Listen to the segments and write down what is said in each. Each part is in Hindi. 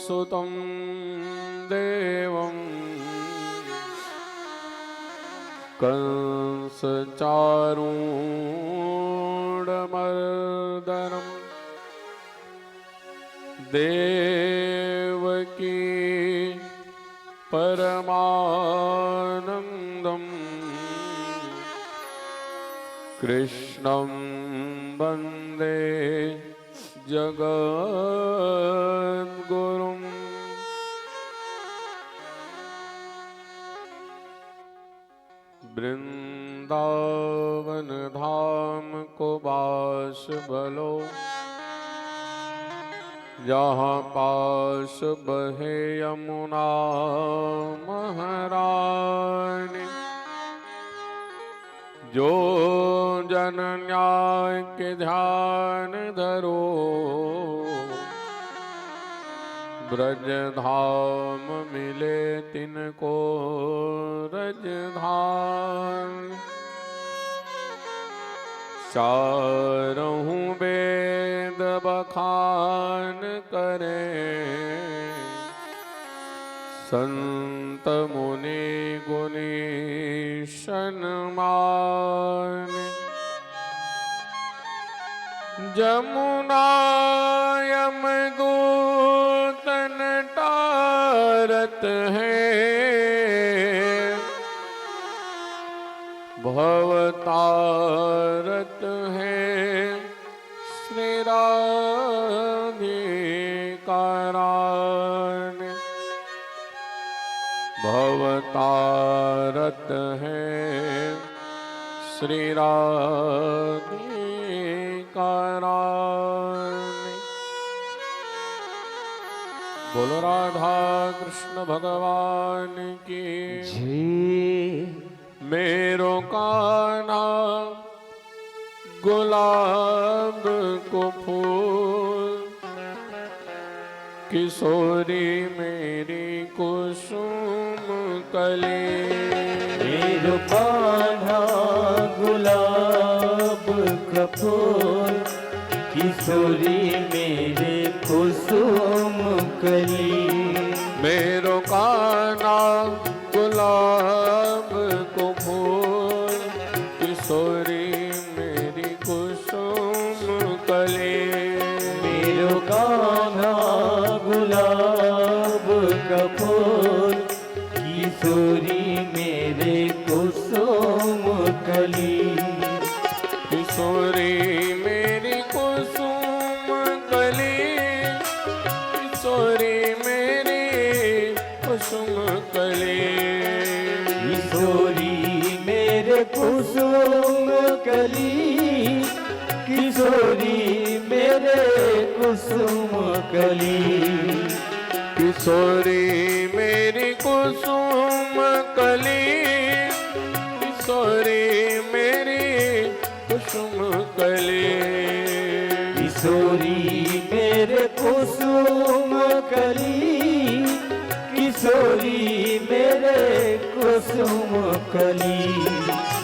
सुतं देवं कंसचारूढमर्दनम् देवकी परमानन्दम् कृष्णं वन्दे जगद्गुरुम्। वृंदावन धाम को बास बलो, जहाँ पास बहे यमुना महारानी। जो जन न्याय के ध्यान धरो, ब्रज धाम मिले तिनको रजधाम। चारहूं वेद बखान करे, संत मुनि गुणी सन्मान। जमुना यमदूतन टारत है, भवतारत है श्री राधिकारान। भवतारत है श्री राधिकारान। बोलो राधा कृष्ण भगवान की जय। मेरो कान्हा गुलाब को फूल, किशोरी मेरी कुसुम कली। मेरो कान्हा गुलाब का फूल, किशोरी मेरे कुसुम कली। मेरो कान्हा गुलाब को फूल, किशोरी मेरी कुसुम कली। मेरो कान्हा गुलाब का फूल, किशोरी मेरे कुसुम कली। किशोरी मेरी कुसुम कली, किशोरी मेरी कुसुम कली। किशोरी मेरे कुसुम कली, किशोरी मेरे कुसुम कली। किशोरी मेरी कुसुम कली, किशोरी मेरी कुसुम कली। किशोरी मेरे कुसुम कली, किशोरी मेरे कुसुम कली।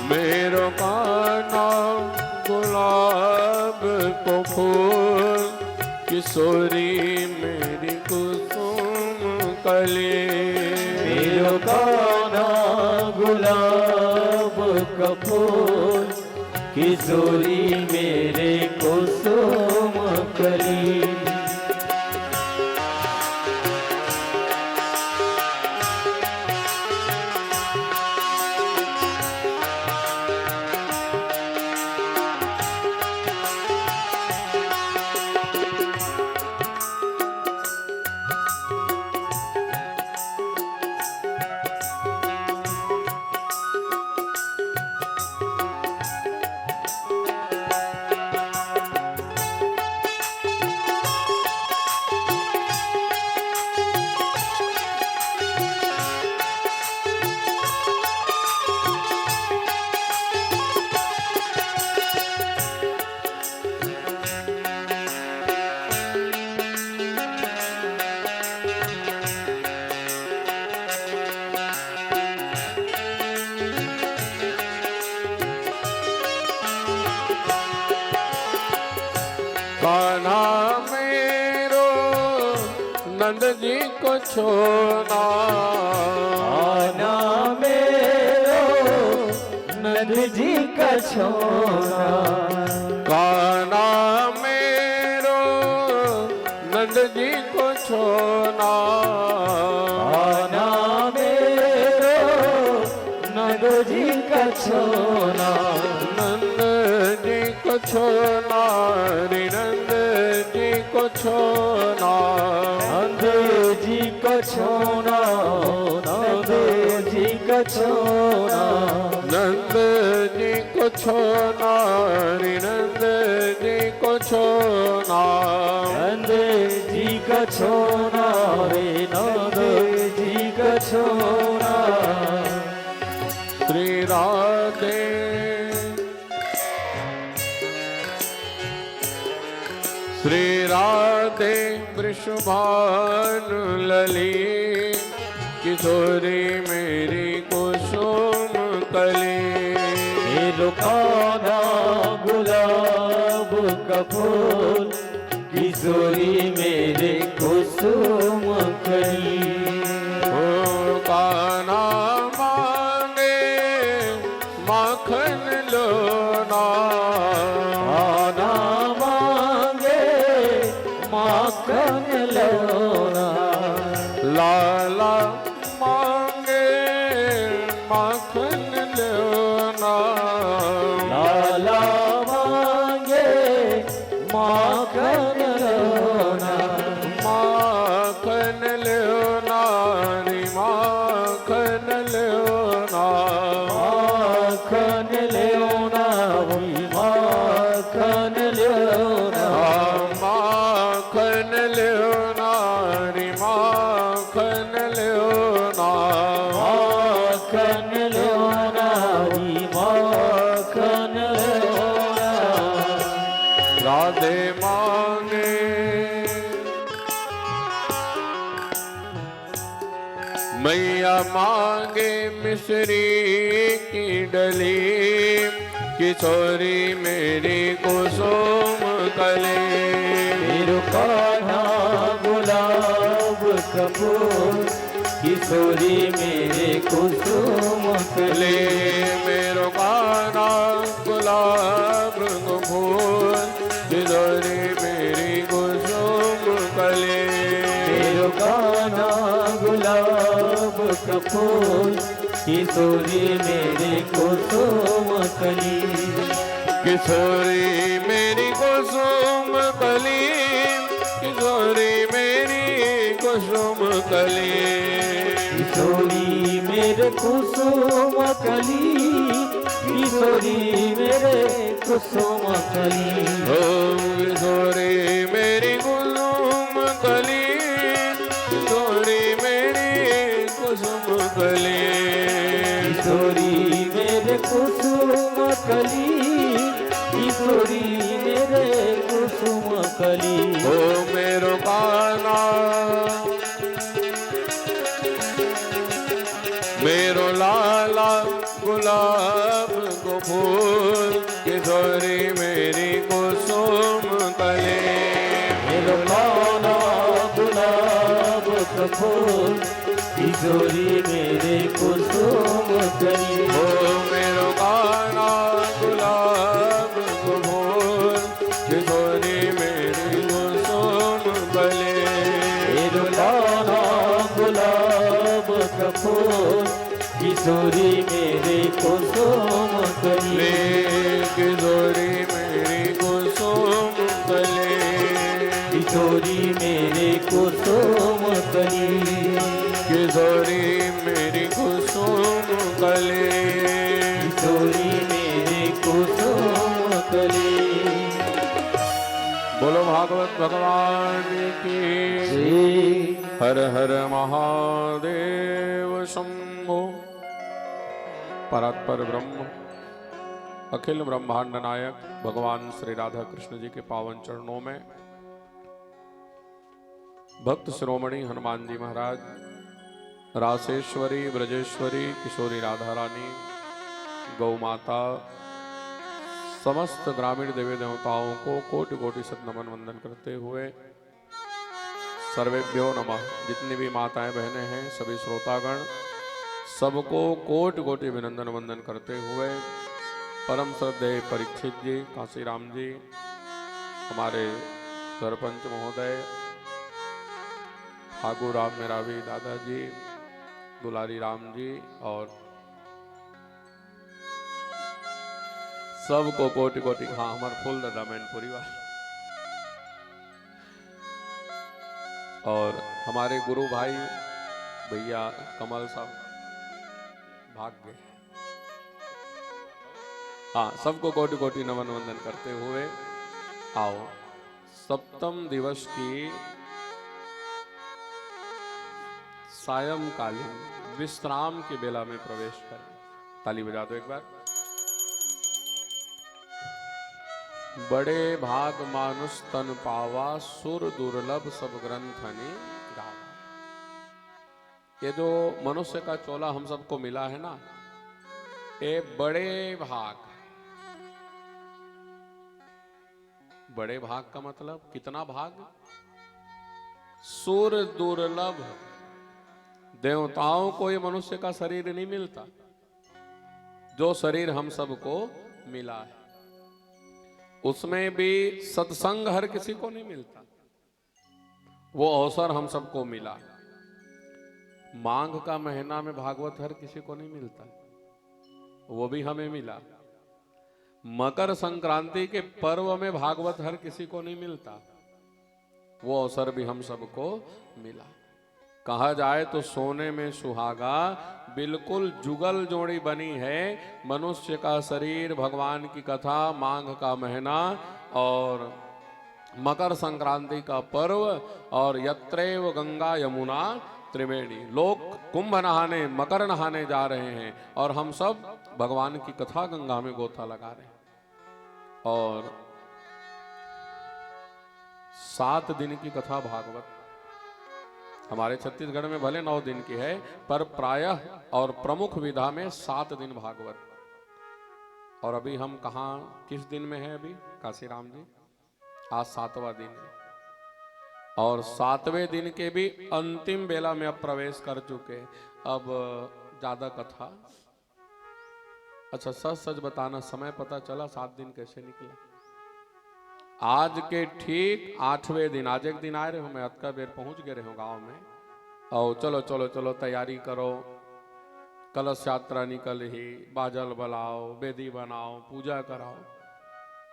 मेरो कान्हा गुलाब को फूल, किशोरी मेरी कुसुम कली। मेरो कान्हा गुलाब का फूल, किशोरी मेरे कुसुम कली। नंद जी को छोना आना मेरो नंद जी का छोना काना मेरो नंद जी को छोना आना मेरो नंद जी का छोना नंद जी को छोना रे नंद जी को छोना नंद जी का छोना नंद जी का छोना नंद जी को छोना रे नंद जी को छोना नंद जी का छोना रे नंद जी का छोना श्री राधे श्री राधे वृषभानु लली किशोरी मेरी कुसुम कली मेरो कान्हा गुलाब का फूल किशोरी मेरे कुसुम कली ओ काना मांगे माखन लोना आना मांगे माखन लोना लाला मांगे माखन लोना लाला मांगे माखन लोना माखन लोना रे माखन लोना माखन लोना माखन लोना माखन लोना रे माखन लोना माखन लोना माखन लोना राधे मांगे मैया मांगे मिश्री की डली किशोरी मेरी कुसुम कली मेरो कान्हा गुलाब का फूल किशोरी मेरे कुसुम ले कली मेरो काना गुलाब को फूल किशोरी मेरी कुसुम कली मेरो कान्हा गुलाब का फूल किशोरी मेरे कुसुम कली किशोरी मेरी कुसुम कली किशोरी मेरी कुसुम कली किशोरी मेरे कुसुम कली किशोरी मेरे कुसुम कली ओ किशोरी मेरी कुसुम कली किशोरी मेरी कुसुम कली किशोरी मेरे कुसुम कली किशोरी मेरे कुसुम कली ओ मेरो काना मेरो लाला गुलाब को फूल किशोरी मेरी कुसुम कली मेरो कान्हा गुलाब का फूल किशोरी मेरे कुसुम कली ओ मेरो काना गुलाब को फूल किशोरी मेरी कुसुम कली मेरो कान्हा गुलाब का फूल किशोरी मेरे कुसुम कली किशोरी मेरी कुसुम कली किशोरी मेरे कुसुम कली किशोरी मेरी कुसुम कली किशोरी मेरे कुसुम कली बोलो भागवत भगवान की श्री हर हर महादेव शंभो परात्पर ब्रह्म अखिल ब्रह्मांड नायक भगवान श्री राधा कृष्ण जी के पावन चरणों में भक्त शिरोमणि हनुमान जी महाराज, रासेश्वरी, ब्रजेश्वरी, किशोरी राधा रानी, गौ माता, समस्त ग्रामीण देवी देवताओं को कोटि कोटि सत नमन वंदन करते हुए सर्वेभ्यो नमः। जितनी भी माताएं बहनें हैं, सभी श्रोतागण, सबको कोटि कोटि अभिनंदन वंदन करते हुए परम श्रद्धेय परीक्षित जी, काशीराम जी, हमारे सरपंच महोदय, ठाकुर राम मेरावी दादाजी, दुलारी राम जी और सबको कोटि कोटि, हाँ हमारे फुल दादा मैनपुरी वाले, और हमारे गुरु भाई भैया कमल साहब भाग गए, हाँ सबको कोटि कोटि नमन वंदन करते हुए आओ सप्तम दिवस की सायंकालीन विश्राम की बेला में प्रवेश करें। ताली बजा दो एक बार। बड़े भाग मानुष तन पावा, सुर दुर्लभ सब ग्रंथनि गावा। ये जो मनुष्य का चोला हम सबको मिला है ना, ये बड़े भाग। बड़े भाग का मतलब कितना भाग? सुर दुर्लभ। देवताओं को ये मनुष्य का शरीर नहीं मिलता, जो शरीर हम सबको मिला है उसमें भी सत्संग हर किसी को नहीं मिलता। वो अवसर हम सबको मिला। माघ का महीना में भागवत हर किसी को नहीं मिलता, वो भी हमें मिला। मकर संक्रांति के पर्व में भागवत हर किसी को नहीं मिलता, वो अवसर भी हम सबको मिला। कहा जाए तो सोने में सुहागा, बिल्कुल जुगल जोड़ी बनी है। मनुष्य का शरीर, भगवान की कथा, माघ का महीना और मकर संक्रांति का पर्व और यत्रैव गंगा यमुना त्रिवेणी। लोग कुंभ नहाने, मकर नहाने जा रहे हैं और हम सब भगवान की कथा गंगा में गोता लगा रहे हैं। और 7 दिन की कथा भागवत हमारे छत्तीसगढ़ में भले 9 दिन की है, पर प्रायः और प्रमुख विधा में 7 दिन भागवत। और अभी हम कहाँ, किस दिन में है अभी? काशीराम जी, आज 7वां दिन है और 7वें दिन के भी अंतिम बेला में अब प्रवेश कर चुके। अब ज्यादा कथा, अच्छा सच सच बताना, समय पता चला 7 दिन कैसे निकला? आज के ठीक 8वें दिन, आज एक दिन आए रहे हो, मैं अतका बेर पहुंच गए रहे हो गांव में, और चलो चलो चलो तैयारी करो, कलश यात्रा निकल ही, बाजल बलाओ, बेदी बनाओ, पूजा कराओ,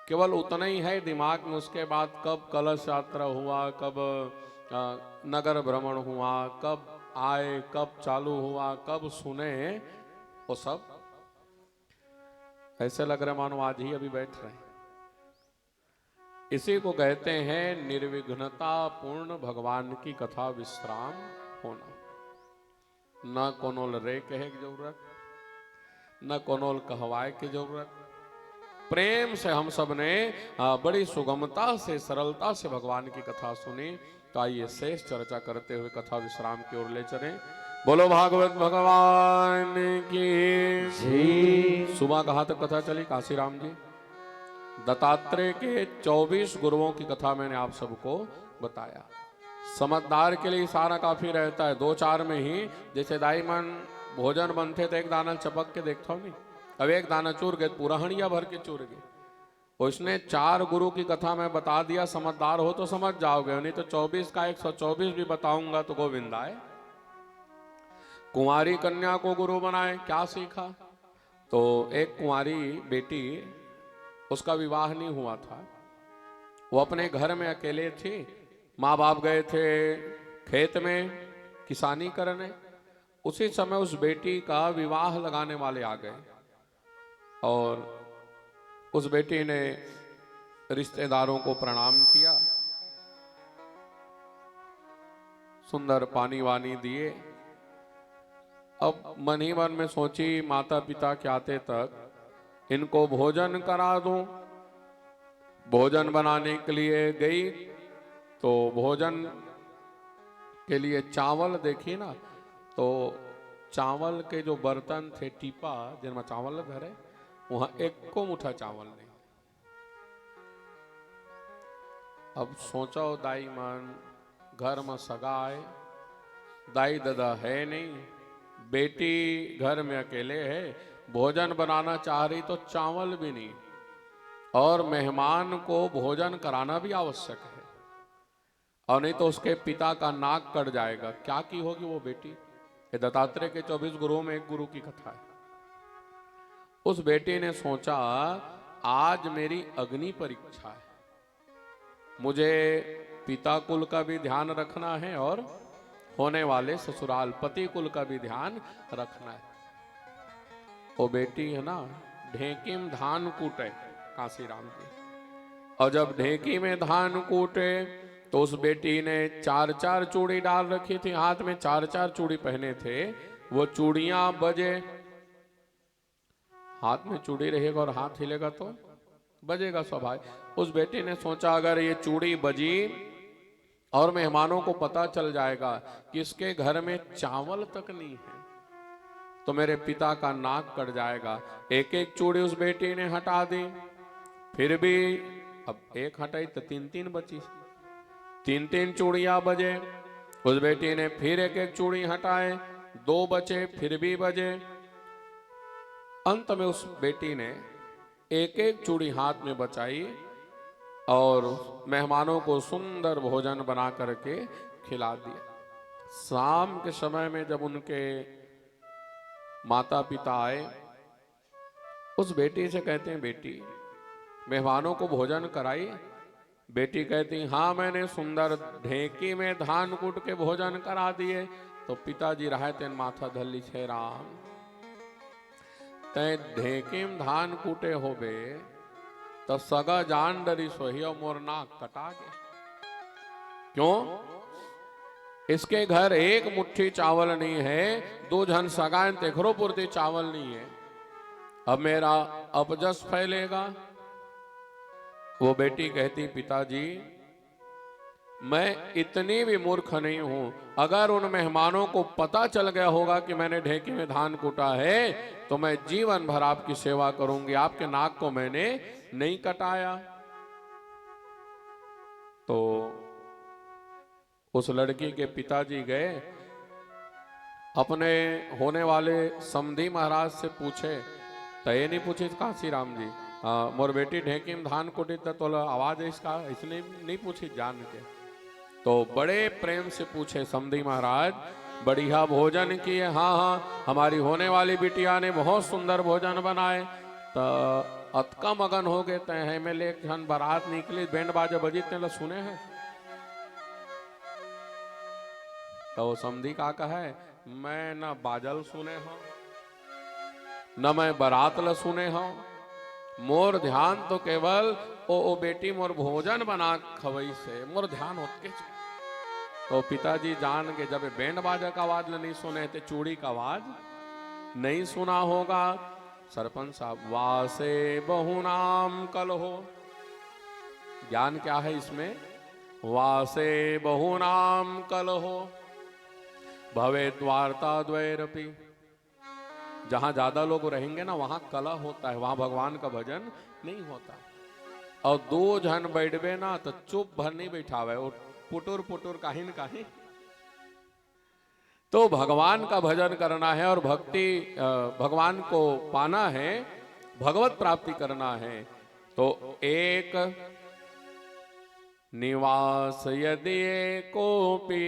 केवल उतना ही है दिमाग में। उसके बाद कब कलश यात्रा हुआ, कब नगर भ्रमण हुआ, कब आए, कब चालू हुआ, कब सुने, वो सब ऐसे लग रहा मानो आज ही अभी बैठ रहे हैं। इसी को कहते हैं निर्विघ्नता पूर्ण भगवान की कथा विश्राम होना। न कोनोल रे कहे की जरूरत, न कोनोल कहवाए की जरूरत। प्रेम से हम सब ने बड़ी सुगमता से, सरलता से भगवान की कथा सुनी। तो आइए शेष चर्चा करते हुए कथा विश्राम की ओर ले चले। बोलो भागवत भगवान की जय। सुबह कहाँ तक कथा चली काशीराम जी? दत्तात्रेय के 24 गुरुओं की कथा मैंने आप सबको बताया। समझदार के लिए सारा काफी रहता है, 2-4 में ही। जैसे दाई मन भोजन बनते तो एक दाना चपक के देखता हूँ नहीं, अब एक दाना चूर गए, पूरा हंडिया भर के चूर गए। उसने 4 गुरु की कथा में बता दिया, समझदार हो तो समझ जाओगे, नहीं तो 24 का 124 भी बताऊंगा तो गोविंदा है। कुंवारी कन्या को गुरु बनाए, क्या सीखा? तो एक कुंवारी बेटी, उसका विवाह नहीं हुआ था, वो अपने घर में अकेले थी। माँ बाप गए थे खेत में किसानी करने, उसी समय उस बेटी का विवाह लगाने वाले आ गए और उस बेटी ने रिश्तेदारों को प्रणाम किया, सुंदर पानी वानी दिए। अब मन ही मन में सोची माता पिता के आते तक इनको भोजन करा दूं। भोजन बनाने के लिए गई तो भोजन के लिए चावल देखी ना, तो चावल के जो बर्तन थे, टीपा जिनमें चावल भरे, वहां एक को मुठा चावल नहीं। अब सोचो दाई मन, घर में सगाए, दाई दादा है नहीं, बेटी घर में अकेले है, भोजन बनाना चाह रही तो चावल भी नहीं, और मेहमान को भोजन कराना भी आवश्यक है, और नहीं तो उसके पिता का नाक कट जाएगा। क्या की होगी वो बेटी? ये दत्तात्रेय के 24 गुरुओं में एक गुरु की कथा है। उस बेटी ने सोचा, आज मेरी अग्नि परीक्षा है, मुझे पिता कुल का भी ध्यान रखना है और होने वाले ससुराल पति कुल का भी ध्यान रखना है। वो बेटी है ना, ढेंकी में धान कूटे कांसी राम जी, और जब ढेंकी में धान कूटे तो उस बेटी ने 4-4 चूड़ी डाल रखी थी, हाथ में 4-4 चूड़ी पहने थे। वो चूड़ियां बजे, हाथ में चूड़ी रहेगा और हाथ हिलेगा तो बजेगा स्वाभाविक। उस बेटी ने सोचा, अगर ये चूड़ी बजी और मेहमानों को पता चल जाएगा कि इसके घर में चावल तक नहीं है, तो मेरे पिता का नाक कट जाएगा। एक एक चूड़ी उस बेटी ने हटा दी, फिर भी अब एक हटाई तो 3-3 बची, 3-3 चूड़ियां बजे। उस बेटी ने फिर एक एक चूड़ी हटाए, 2 बचे, फिर भी बजे। अंत में उस बेटी ने एक एक चूड़ी हाथ में बचाई और मेहमानों को सुंदर भोजन बना करके खिला दिया। शाम के समय में जब उनके माता पिता आए, उस बेटी से कहते हैं, बेटी मेहमानों को भोजन कराई? बेटी कहती, हाँ मैंने सुंदर ढेंकी में धान कूट के भोजन करा दिए। तो पिताजी रहते माथा धल्ली छे राम, तय ढेंकी में धान कूटे होबे तो सगा जान डरी सोहियो मोर नाक कटा के। क्यों? इसके घर एक मुट्ठी चावल नहीं है, 2 जन सगाएं तेखरो पुरती चावल नहीं है, अब मेरा अपजस फैलेगा। वो बेटी कहती, पिताजी मैं इतनी भी मूर्ख नहीं हूं, अगर उन मेहमानों को पता चल गया होगा कि मैंने ढेंकी में धान कूटा है तो मैं जीवन भर आपकी सेवा करूंगी, आपके नाक को मैंने नहीं कटाया। तो उस लड़की के पिताजी गए, अपने होने वाले समधी महाराज से पूछे, तो ये नहीं पूछे कांसी राम जी मोर बेटी ढेंकी में धान कुटी तो आवाज है इसका, इसने नहीं पूछी जान के। तो बड़े प्रेम से पूछे समधी महाराज, बढ़िया भोजन किए? हाँ हाँ, हमारी होने वाली बिटिया ने बहुत सुंदर भोजन बनाए। तो अतका मगन हो गए तय है में ले जन बारात निकली, बैंड बाजा बजी ते सुने हैं। तो समधी का कहे, मैं न बाजल सुने हूं न मैं बारात ल सुने हूं, मोर ध्यान तो केवल ओ बेटी मोर भोजन बना खवई से मोर ध्यान होते। तो पिताजी जान के जब बैंड बाजा का आवाज नहीं सुने थे, चूड़ी का आवाज नहीं सुना होगा। सरपंच साहब, वासे बहुनाम कल हो, ज्ञान क्या है इसमें? वासे बहुनाम कल हो भवे द्वारता द्वैरपि, जहां ज्यादा लोग रहेंगे ना वहां कलह होता है, वहां भगवान का भजन नहीं होता। और 2 जन बैठबे ना तो चुप भर नहीं बैठावे, वो पुटुर पुटुर काहिन काहिन। तो भगवान का भजन करना है और भक्ति भगवान को पाना है, भगवत प्राप्ति करना है। तो एक निवास यदि कोपी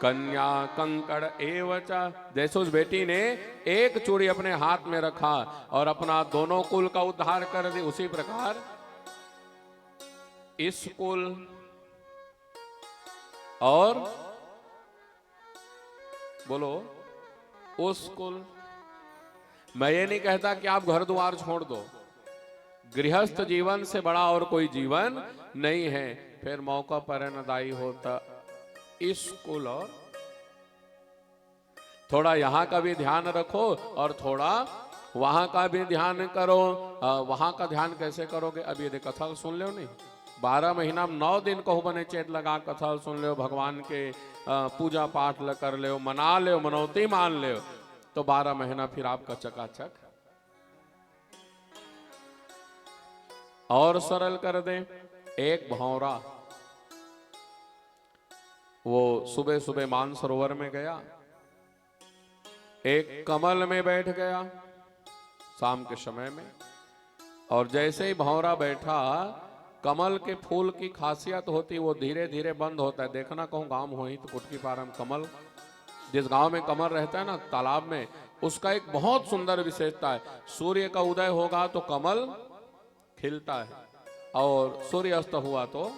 कन्या कंकड़ एवचा, जैसे उस बेटी ने एक चूड़ी अपने हाथ में रखा और अपना दोनों कुल का उद्धार कर दी, उसी प्रकार इस कुल और बोलो उस कुल। मैं ये नहीं कहता कि आप घर द्वार छोड़ दो, गृहस्थ जीवन से बड़ा और कोई जीवन नहीं है। फिर मौका पर नदाई होता इस कुल, और थोड़ा यहां का भी ध्यान रखो और थोड़ा वहां का भी ध्यान करो। वहां का ध्यान कैसे करोगे? अब ये कथा सुन लो नहीं, 12 महीना में 9 दिन कहो बने चेत लगा कथा सुन लो, भगवान के पूजा पाठ कर ले, मना ले, मनौती मान ले, तो 12 महीना फिर आपका चकाचक। और सरल कर दें, एक भौरा वो सुबह सुबह मानसरोवर में गया, एक कमल में बैठ गया शाम के समय में, और जैसे ही भंवरा बैठा, कमल के फूल की खासियत होती वो धीरे धीरे बंद होता है। देखना कहूँ गांव हो ही तो कुटकी पारा में कमल, जिस गांव में कमल रहता है ना तालाब में, उसका एक बहुत सुंदर विशेषता है, सूर्य का उदय होगा तो कमल खिलता है और सूर्य अस्त हुआ तो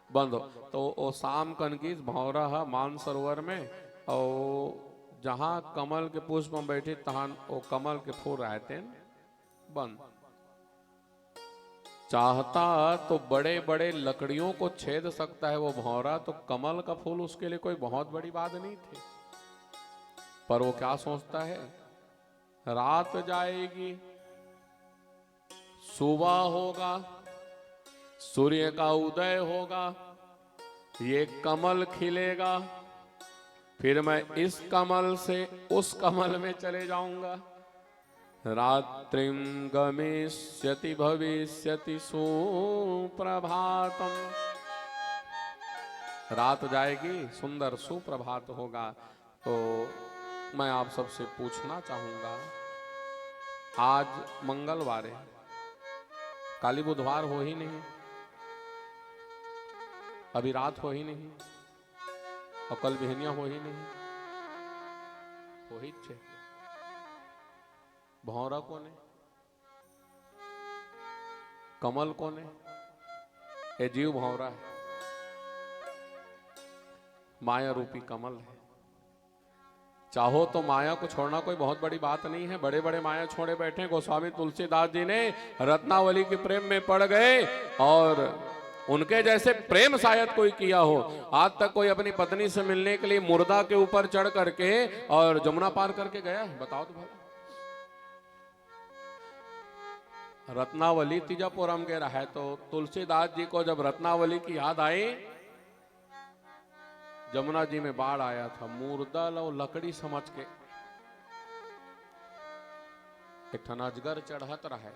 बंद हो। तो वो शाम कनकी भंवरा मानसरोवर में, और जहां कमल के पुष्प में बैठी तहां वो कमल के फूल रहते बंद। चाहता तो बड़े बड़े लकड़ियों को छेद सकता है वो भंवरा, तो कमल का फूल उसके लिए कोई बहुत बड़ी बात नहीं थी। पर वो क्या सोचता है, रात जाएगी, सुबह होगा, सूर्य का उदय होगा, ये कमल खिलेगा, फिर मैं इस कमल से उस कमल में चले जाऊंगा। रात्रिं गमिष्यति भविष्यति सुप्रभातम, रात जाएगी, सुंदर सुप्रभात होगा। तो मैं आप सबसे पूछना चाहूंगा, आज मंगलवार है, काली बुधवार हो ही नहीं, अभी रात हो ही नहीं, और कल बिहनिया हो ही नहीं, हो ही छे। भंवरा कौन है, कमल कौन है, ये जीव भंवरा है, माया रूपी कमल है। चाहो तो माया को छोड़ना कोई बहुत बड़ी बात नहीं है। बड़े बड़े माया छोड़े बैठे गोस्वामी तुलसीदास जी ने रत्नावली के प्रेम में पड़ गए, और उनके जैसे प्रेम शायद कोई किया हो। आज तक कोई अपनी पत्नी से मिलने के लिए मुर्दा के ऊपर चढ़ करके और जमुना पार करके गया है, बताओ तो भाई। रत्नावली तीजापुरम के रहा है, तो तुलसीदास जी को जब रत्नावली की याद आई, जमुना जी में बाढ़ आया था, मुर्दा लो लकड़ी समझ के एक ठन अजगर चढ़त रहा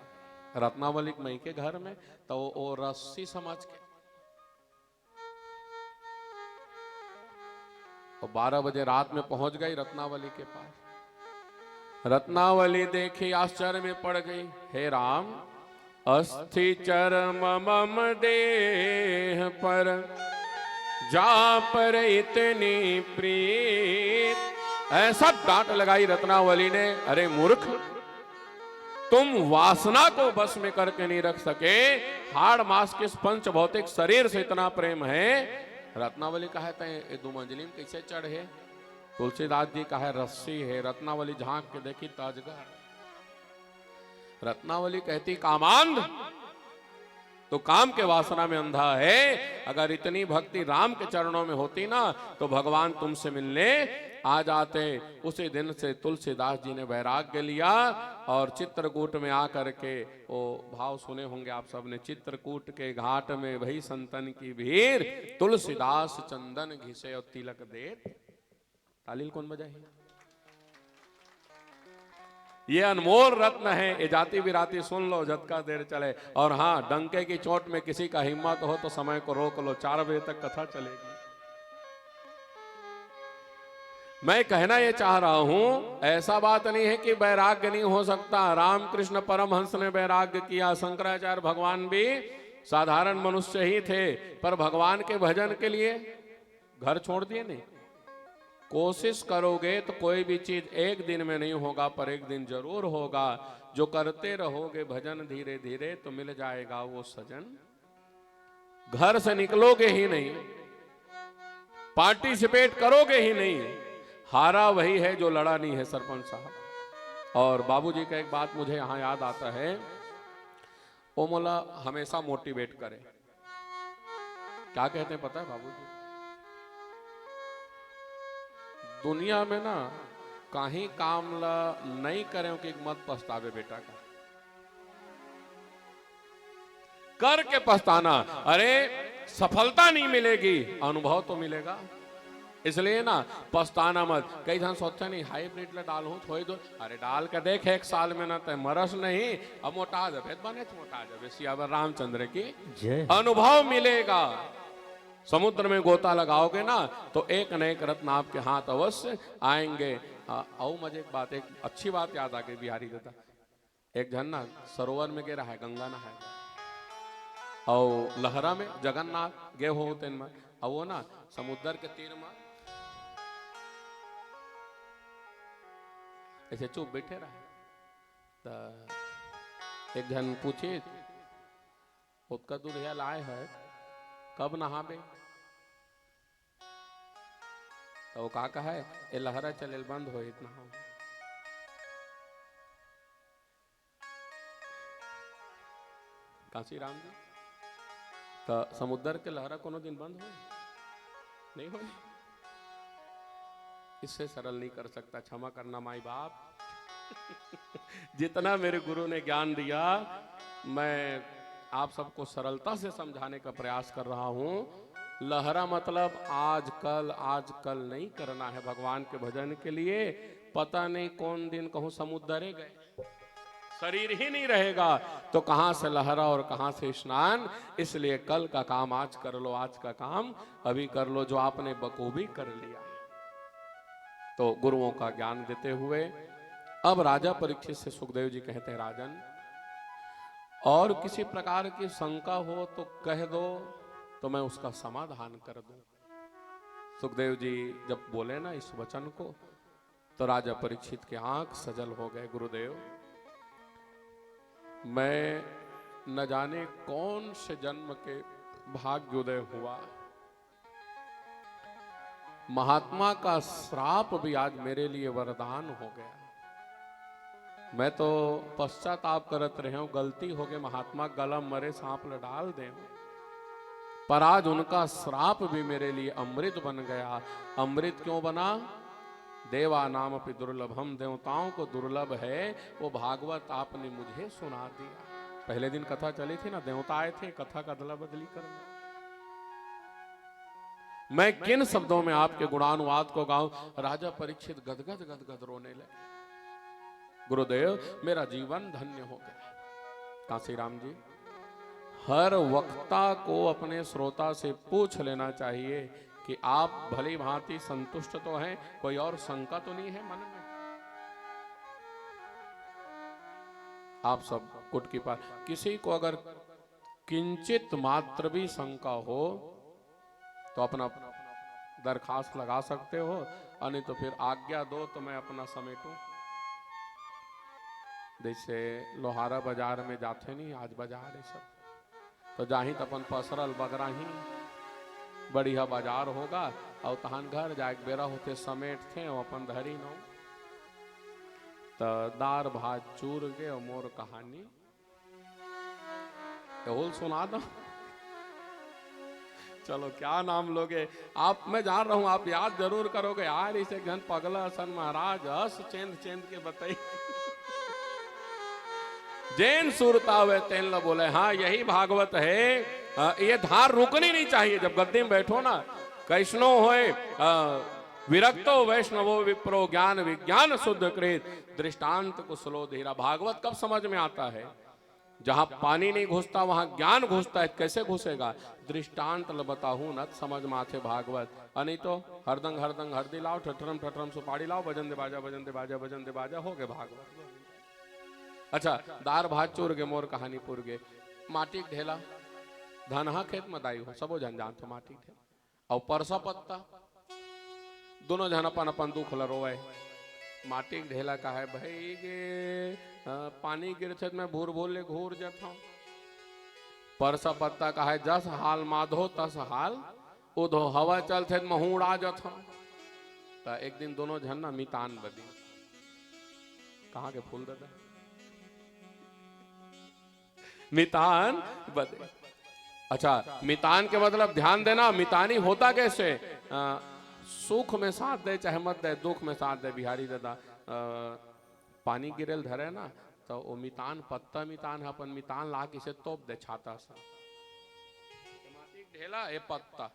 रत्नावली मई के घर में, तो वो रस्सी समझ के, और 12 बजे रात में पहुंच गई रत्नावली के पास। रत्नावली देखी आश्चर्य में पड़ गई, हे राम, अस्थि चर्म मम देह पर, जा पर इतनी प्रीत। ऐसा डांट लगाई रत्नावली ने, अरे मूर्ख, तुम वासना को बस में करके नहीं रख सके, हाड़ मास के पंच भौतिक शरीर से इतना प्रेम है। रत्नावली कहते हैं ये 2 मंजिली में कैसे चढ़े। तुलसीदास जी का है रस्सी है। रत्नावली झांक के देखी ताजगर। रत्नावली कहती कामांध, तो काम के वासना में अंधा है। अगर इतनी भक्ति राम के चरणों में होती ना, तो भगवान तुमसे मिलने आ जाते। उसी दिन से तुलसीदास जी ने वैराग्य लिया, और चित्रकूट में आकर के वो भाव सुने होंगे आप सबने, चित्रकूट के घाट में भई संतन की भीड़, तुलसीदास चंदन घिसे और तिलक दे। तालील कौन बजाए? ये अनमोल रत्न है, ये जाति बिराती सुन लो जद का देर चले। और हाँ, डंके की चोट में किसी का हिम्मत हो तो समय को रोक लो, 4 बजे तक कथा चलेगी। मैं कहना ये चाह रहा हूं, ऐसा बात नहीं है कि वैराग्य नहीं हो सकता। रामकृष्ण परमहंस ने वैराग्य किया, शंकराचार्य भगवान भी साधारण मनुष्य ही थे, पर भगवान के भजन के लिए घर छोड़ दिए नहीं। कोशिश करोगे तो कोई भी चीज एक दिन में नहीं होगा, पर एक दिन जरूर होगा। जो करते रहोगे भजन धीरे धीरे तो मिल जाएगा वो सजन। घर से निकलोगे ही नहीं, पार्टिसिपेट करोगे ही नहीं, हारा वही है जो लड़ा नहीं है सरपंच साहब। और बाबूजी का एक बात मुझे यहां याद आता है, वो मोला हमेशा मोटिवेट करे। क्या कहते हैं पता है बाबूजी? दुनिया में ना कहीं काम ला नहीं करें कि मत पछतावे बेटा का, करके पछताना। अरे सफलता नहीं मिलेगी, अनुभव तो मिलेगा। इसलिए ना पछताना मत। कई जन सोचते नहीं हाइब्रिड ला डाल हूं थोड़ी दो, अरे डाल के देख 1 साल में ना तो मरस नहीं, अब मोटा जाए बने तो मोटा जाए। सियावर रामचंद्र की जय। अनुभव मिलेगा। समुद्र में गोता लगाओगे ना तो एक न एक रत्न आपके हाथ अवश्य आएंगे। और मजे एक बात, एक अच्छी बात याद आ गई बिहारी दादा। एक जन ना सरोवर में गिरा है, गंगा नहाए और लहरा में जगन्नाथ गे होते में, और वो ना समुद्र के तीर में ऐसे चुप बैठे रहे। तो एक जन पूछे उसका दूर है लाए है कब नहाबे, तो वो का है ये लहरा चले बंद हो इतना हो। काशी राम जी तो समुद्र के लहरा कोनो दिन बंद हो नहीं हो, इससे सरल नहीं कर सकता। क्षमा करना माई बाप। जितना मेरे गुरु ने ज्ञान दिया मैं आप सबको सरलता से समझाने का प्रयास कर रहा हूं। लहरा मतलब आज कल नहीं करना है भगवान के भजन के लिए। पता नहीं कौन दिन कहूं समुद्र गए, शरीर ही नहीं रहेगा तो कहां से लहरा और कहां से स्नान। इसलिए कल का काम आज कर लो, आज का काम अभी कर लो, जो आपने बखूबी कर लिया। तो गुरुओं का ज्ञान देते हुए अब राजा परीक्षित से सुखदेव जी कहते हैं, राजन और किसी प्रकार की शंका हो तो कह दो तो मैं उसका समाधान कर दूं। सुखदेव जी जब बोले ना इस वचन को तो राजा परीक्षित के आंख सजल हो गए। गुरुदेव मैं न जाने कौन से जन्म के भाग्योदय हुआ, महात्मा का श्राप भी आज मेरे लिए वरदान हो गया। मैं तो पश्चाताप करत रहे हूं, गलती हो गई महात्मा गलम मरे सांप ल डाल दे, पर आज उनका श्राप भी मेरे लिए अमृत बन गया। अमृत क्यों बना? देवा नाम अपि दुर्लभम, देवताओं को दुर्लभ है वो भागवत आपने मुझे सुना दिया। पहले दिन कथा चली थी ना, देवता आए थे कथा का अदला बदली करने। मैं किन शब्दों में आपके गुणानुवाद को गाऊं? राजा परीक्षित गदगद गदगद रोने लगे। गुरुदेव मेरा जीवन धन्य हो गया। काशी राम जी हर वक्ता को अपने श्रोता से पूछ लेना चाहिए कि आप भली भांति संतुष्ट तो हैं, कोई और शंका तो नहीं है मन में? आप सब कुट की पास किसी को अगर किंचित मात्र भी शंका हो तो अपना दरखास्त लगा सकते हो, और नहीं तो फिर आज्ञा दो तो मैं अपना समेटूं। जैसे लोहारा बाजार में जाते नहीं, आज बाजार है सब, तो जाही तो अपन पसरल बगराही बढ़िया बाजार होगा और तहान घर जाए बेरा होते समेट थे अपन धरी नो तो दार भात चूर के और मोर कहानी होल सुना दो। चलो क्या नाम लोगे आप, मैं जान रहा हूं आप याद जरूर करोगे यार। इसे घन पगला सन महाराज हस चेंद चेंद के बताई जैन सुरता हुए तेन ला बोले हाँ यही भागवत है। ये धार रुकनी नहीं चाहिए। जब गद्दी में बैठो ना, कैसनो होए विरक्तो वैष्णवो विप्रो ज्ञान विज्ञान शुद्ध कृत दृष्टांत कुशलो धीरा। भागवत कब समझ में आता है? जहां पानी नहीं घुसता वहां ज्ञान घुसता है। कैसे घुसेगा? दृष्टांत ल बताहू न समझ माथे भागवत। नहीं तो हरदंग हरदंग हरदी लाओ, ठठरम ठठरम सुपाड़ी लाओ, भजन दे बाजा भजन दे बाजा भजन दे बाजा, हो गए भागवत। अच्छा दार भात चूर गे मोर कहानी पुर गे। माटी ढेला धनहा खेत में दाई हो सबो जन जानते माटी ढेला और परसा पत्ता दोनों जन अपन अपन दुख लरोए। माटी ढेला का है भाई गे पानी गिरथे मैं भूर भूले घूर जाता हूं। परसा पत्ता का है जस हाल माधो तस हाल उधो, हवा चलते महूड़ आ जाता हूं। तो एक दिन दोनों जन ना मितान बदी। कहाँ के फूल दादा? मितान बदे। अच्छा मितान के मतलब ध्यान देना, मितानी होता कैसे? सुख में साथ दे चाहे मत दे, दुख में साथ दे। बिहारी दादा पानी गिरेल धरे ना तो वो मितान पत्ता मितान है, अपन मितान ला के से तोप दे छाता सा ढेला ए पत्ता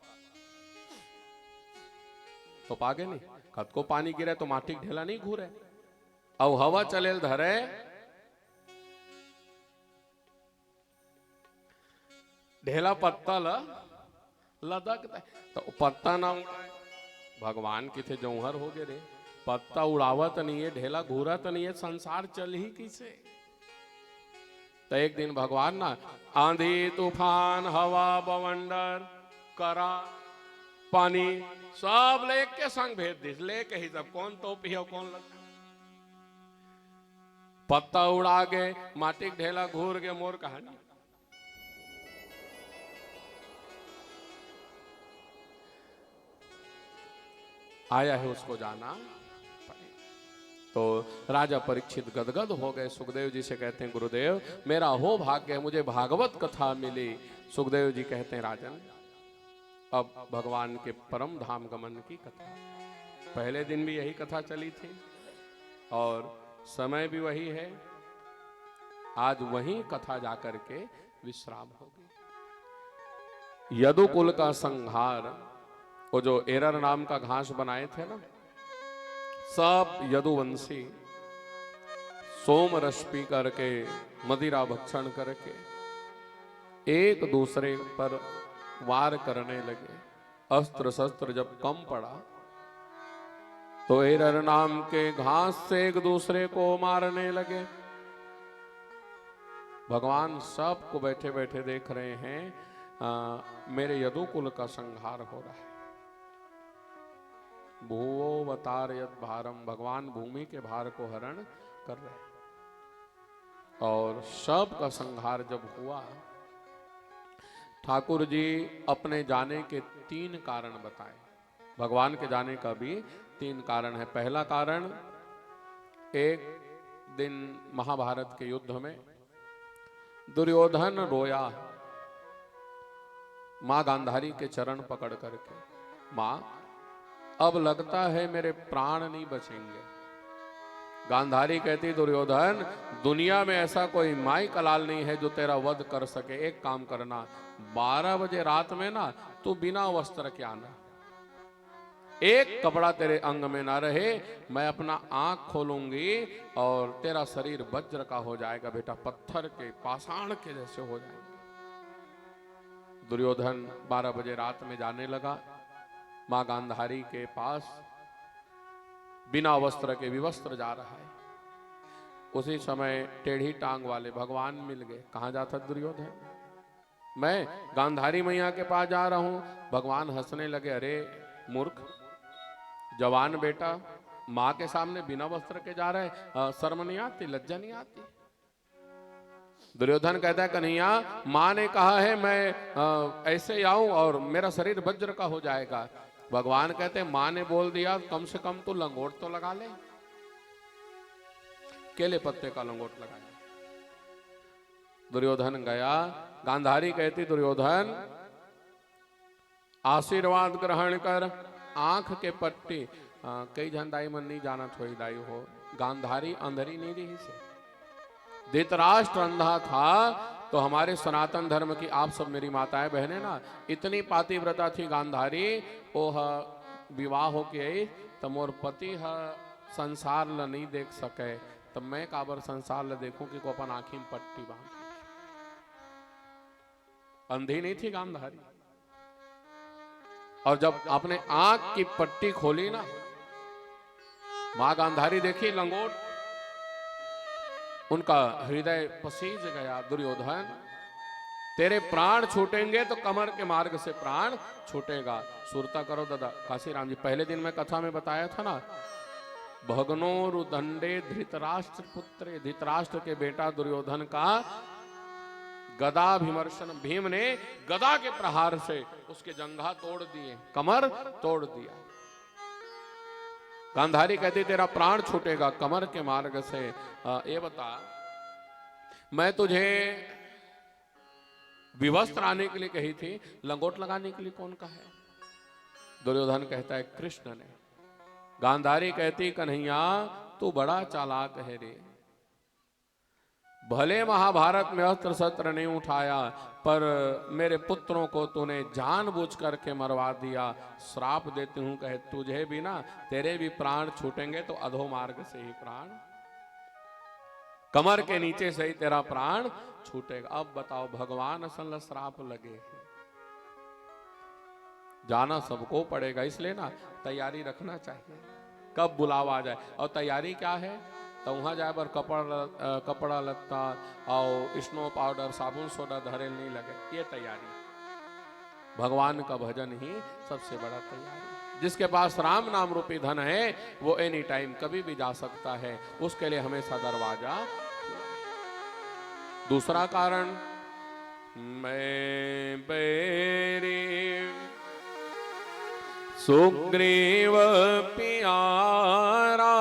तो पागे नहीं। कद को पानी गिरे तो माटी ढेला नहीं घूरे और हवा चलेल धरे ढेला पत्ता ला लदकता है तो पत्ता ना उड़ाए, भगवान किथे जौहर हो गए रे, पत्ता उड़ावत नहीं है, ढेला घूरत नहीं है, संसार चल ही किसे। तो एक दिन भगवान ना आंधी तूफान हवा बवंडर करा पानी सब लेके संग भेज दिस, लेके ही सब कौन तो पियो कौन लगा, पत्ता उड़ा गए, माटी ढेला घूर गए, मोर कहानी। आया है उसको जाना पड़ेगा। तो राजा परीक्षित गदगद हो गए, सुखदेव जी से कहते हैं गुरुदेव मेरा हो भाग्य है, मुझे भागवत कथा मिली। सुखदेव जी कहते हैं राजन अब भगवान के परम धाम गमन की कथा, पहले दिन भी यही कथा चली थी और समय भी वही है, आज वही कथा जाकर के विश्राम होगी। यदुकुल का संहार, वो जो एरर नाम का घास बनाए थे ना, सब यदुवंशी सोम रस पी करके मदिरा भक्षण करके एक दूसरे पर वार करने लगे। अस्त्र शस्त्र जब कम पड़ा तो एरर नाम के घास से एक दूसरे को मारने लगे। भगवान सबको बैठे बैठे देख रहे हैं, मेरे यदुकुल का संहार हो रहा है। भूवतार यद भारम, भगवान भूमि के भार को हरण कर रहे हैं। और सब का संहार जब हुआ, ठाकुर जी अपने जाने के 3 कारण बताए। भगवान के जाने का भी 3 कारण है। पहला कारण, एक दिन महाभारत के युद्ध में दुर्योधन रोया मां गांधारी के चरण पकड़ करके, मां अब लगता है मेरे प्राण नहीं बचेंगे। गांधारी कहती दुर्योधन दुनिया में ऐसा कोई माई कलाल नहीं है जो तेरा वध कर सके, एक काम करना 12 बजे रात में ना तू बिना वस्त्र के आना, एक कपड़ा तेरे अंग में ना रहे, मैं अपना आंख खोलूंगी और तेरा शरीर वज्र का हो जाएगा बेटा, पत्थर के पाषाण के जैसे हो जाएंगे। दुर्योधन 12 बजे रात में जाने लगा मां गांधारी के पास, बिना वस्त्र के विवस्त्र जा रहा है। उसी समय टेढ़ी टांग वाले भगवान मिल गए। कहां जाता दुर्योधन? मैं गांधारी मैया के पास जा रहा हूं। भगवान हंसने लगे, अरे मूर्ख जवान बेटा, मां के सामने बिना वस्त्र के जा रहे, शर्म नहीं आती, लज्जा नहीं आती? दुर्योधन कहता है कन्हैया मां ने कहा है मैं ऐसे आऊं और मेरा शरीर वज्र का हो जाएगा। भगवान कहते हैं मां ने बोल दिया, कम से कम तो लंगोट तो लगा ले, केले पत्ते का लंगोट लगा ले। दुर्योधन गया। गांधारी कहती दुर्योधन आशीर्वाद ग्रहण कर, आंख के पट्टी, कई जन दाई मन नहीं जाना थोड़ी दाई हो, गांधारी अंधरी नहीं रही से। धृतराष्ट्र अंधा था तो हमारे सनातन धर्म की आप सब मेरी माताएं बहनें ना, इतनी पातिव्रता थी गांधारी, ओह विवाह हो के आई तो मोर पति संसार ल नहीं देख सके, तब मैं काबर संसार ल देखूं कि को अपन आंखी में पट्टी बांध। अंधी नहीं थी गांधारी। और जब आपने आंख की पट्टी खोली ना, मां गांधारी देखी लंगोट, उनका हृदय पसीज गया। दुर्योधन तेरे प्राण छूटेंगे तो कमर के मार्ग से प्राण छूटेगा। सुरता करो दादा काशीराम जी, पहले दिन मैं कथा में बताया था ना, भगनोरु दंडे धृतराष्ट्र पुत्र, धृतराष्ट्र के बेटा दुर्योधन का गदा विमर्शन, भीम ने गदा के प्रहार से उसके जंघा तोड़ दिए, कमर तोड़ दिया। गांधारी कहती तेरा प्राण छूटेगा कमर के मार्ग से। ये बता, मैं तुझे विवस्त्र आने के लिए कही थी, लंगोट लगाने के लिए कौन कहा है? दुर्योधन कहता है कृष्ण ने। गांधारी कहती कन्हैया तू बड़ा चालाक है रे, भले महाभारत में अस्त्र शस्त्र नहीं उठाया पर मेरे पुत्रों को तूने जानबूझ करके मरवा दिया। श्राप देती हूं, कहे तुझे भी ना, तेरे भी प्राण छूटेंगे तो अधो मार्ग से ही प्राण, कमर के नीचे से ही तेरा प्राण छूटेगा। अब बताओ भगवान असल श्राप लगे हैं। जाना सबको पड़ेगा, इसलिए ना तैयारी रखना चाहिए, कब बुलावा आ जाए। और तैयारी क्या है, तो वहाँ जाए पर कपड़ा लत्ता और स्नो पाउडर साबुन सोडा धरे नहीं लगे, ये तैयारी। भगवान का भजन ही सबसे बड़ा तैयारी। जिसके पास राम नाम रूपी धन है वो एनी टाइम कभी भी जा सकता है, उसके लिए हमेशा दरवाजा। दूसरा कारण, मैं बैरी सुग्रीव प्यारा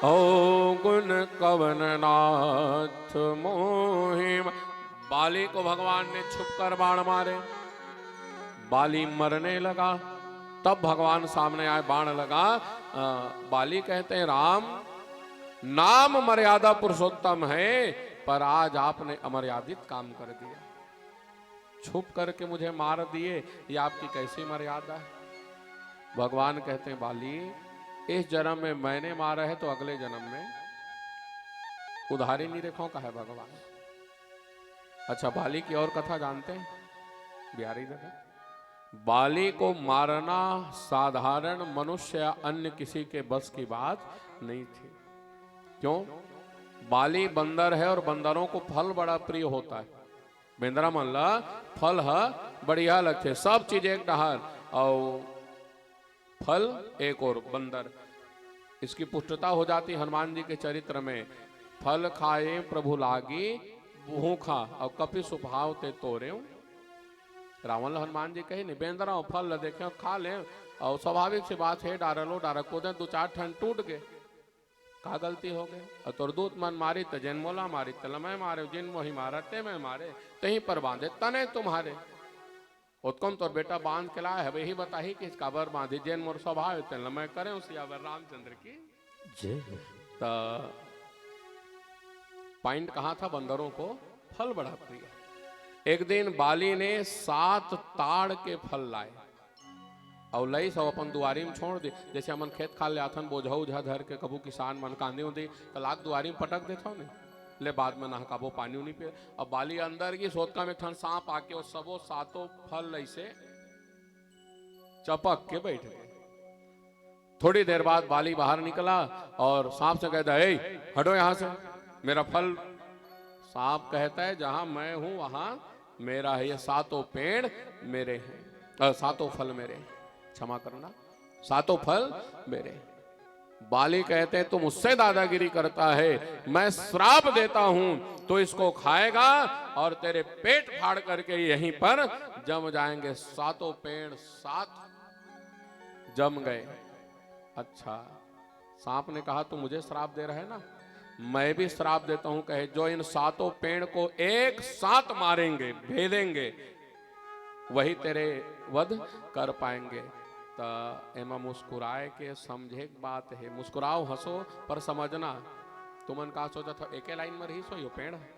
ओ गुण कवन नाथ मोहि। बाली को भगवान ने छुप कर बाण मारे, बाली मरने लगा, तब भगवान सामने आए, बाण लगा। बाली कहते हैं राम नाम मर्यादा पुरुषोत्तम है, पर आज आपने अमर्यादित काम कर दिया, छुप करके मुझे मार दिए, ये आपकी कैसी मर्यादा है। भगवान कहते हैं बाली इस जन्म में मैंने मारा है तो अगले जन्म में उधारी नहीं देखो का है भगवान। अच्छा, बाली की और कथा जानते हैं बिहारी दादा? बाली को मारना साधारण मनुष्य या अन्य किसी के बस की बात नहीं थी। क्यों? बाली बंदर है और बंदरों को फल बड़ा प्रिय होता है। बेंद्रा मल्ला फल है बढ़िया लगते, सब चीज एक डहार और फल एक और बंदर। इसकी पुष्टता हो जाती हनुमान जी के चरित्र में, फल खाए प्रभु लागी भूखा और कपि सुभाव ते तोरे। रावण हनुमान जी कही नहीं, बेंद्रा फल देखे खा ले, और स्वाभाविक सी बात है डारलो डारक को दे, दो चार ठन टूट गए, का गलती हो गई। और तोर दूत मन मारी तो जैन मोला मारी, तल मैं मारे जिन मोही मारा ते मैं मारे, तहीं पर बांधे तने तुम्हारे। उत्कम तोर बेटा बांध के लाया है, वही बताही कि इसका बर बांधी, जैन मोर स्वभाव तल मैं करे सियावर रामचंद्र की जय। तो पॉइंट कहाँ था, बंदरों को फल बड़ा प्रिय। एक दिन बाली ने 7 ताड़ के फल लाए और लई सब अपन दुआरी में छोड़ दे। जैसे हमन खेत खाल ले आथन बोझा उझा धर के, कबू किसान मन कांदे उंदे तो लाख दुआरी में पटक देता हूँ, नहीं ले बाद में नहकाबो पानी नहीं पे। अब बाली अंदर की सोतका में ठन सांप आके और सबो 7 फल ऐसे चपक के बैठ गए। थोड़ी देर बाद बाली बाहर निकला और सांप से कहता है हटो यहां से, मेरा फल। सांप कहता है जहां मैं हूं वहां मेरा है, ये 7 पेड़ मेरे हैं, 7 फल मेरे हैं, क्षमा करना 7 फल मेरे। बाली कहते हैं तू मुझसे दादागिरी करता है, मैं श्राप देता हूं तो इसको खाएगा और तेरे पेट फाड़ करके यहीं पर जम जाएंगे। 7 पेड़ 7 जम गए। अच्छा, सांप ने कहा तू मुझे श्राप दे रहा है ना, मैं भी श्राप देता हूं। कहे जो इन 7 पेड़ को एक साथ मारेंगे भेदेंगे वही तेरे वध कर पाएंगे। तो एमा मुस्कुराए के समझे बात है, मुस्कुराओ हंसो पर समझना। तुमन का सोचा था एक लाइन में रही सो यो पेड़ है,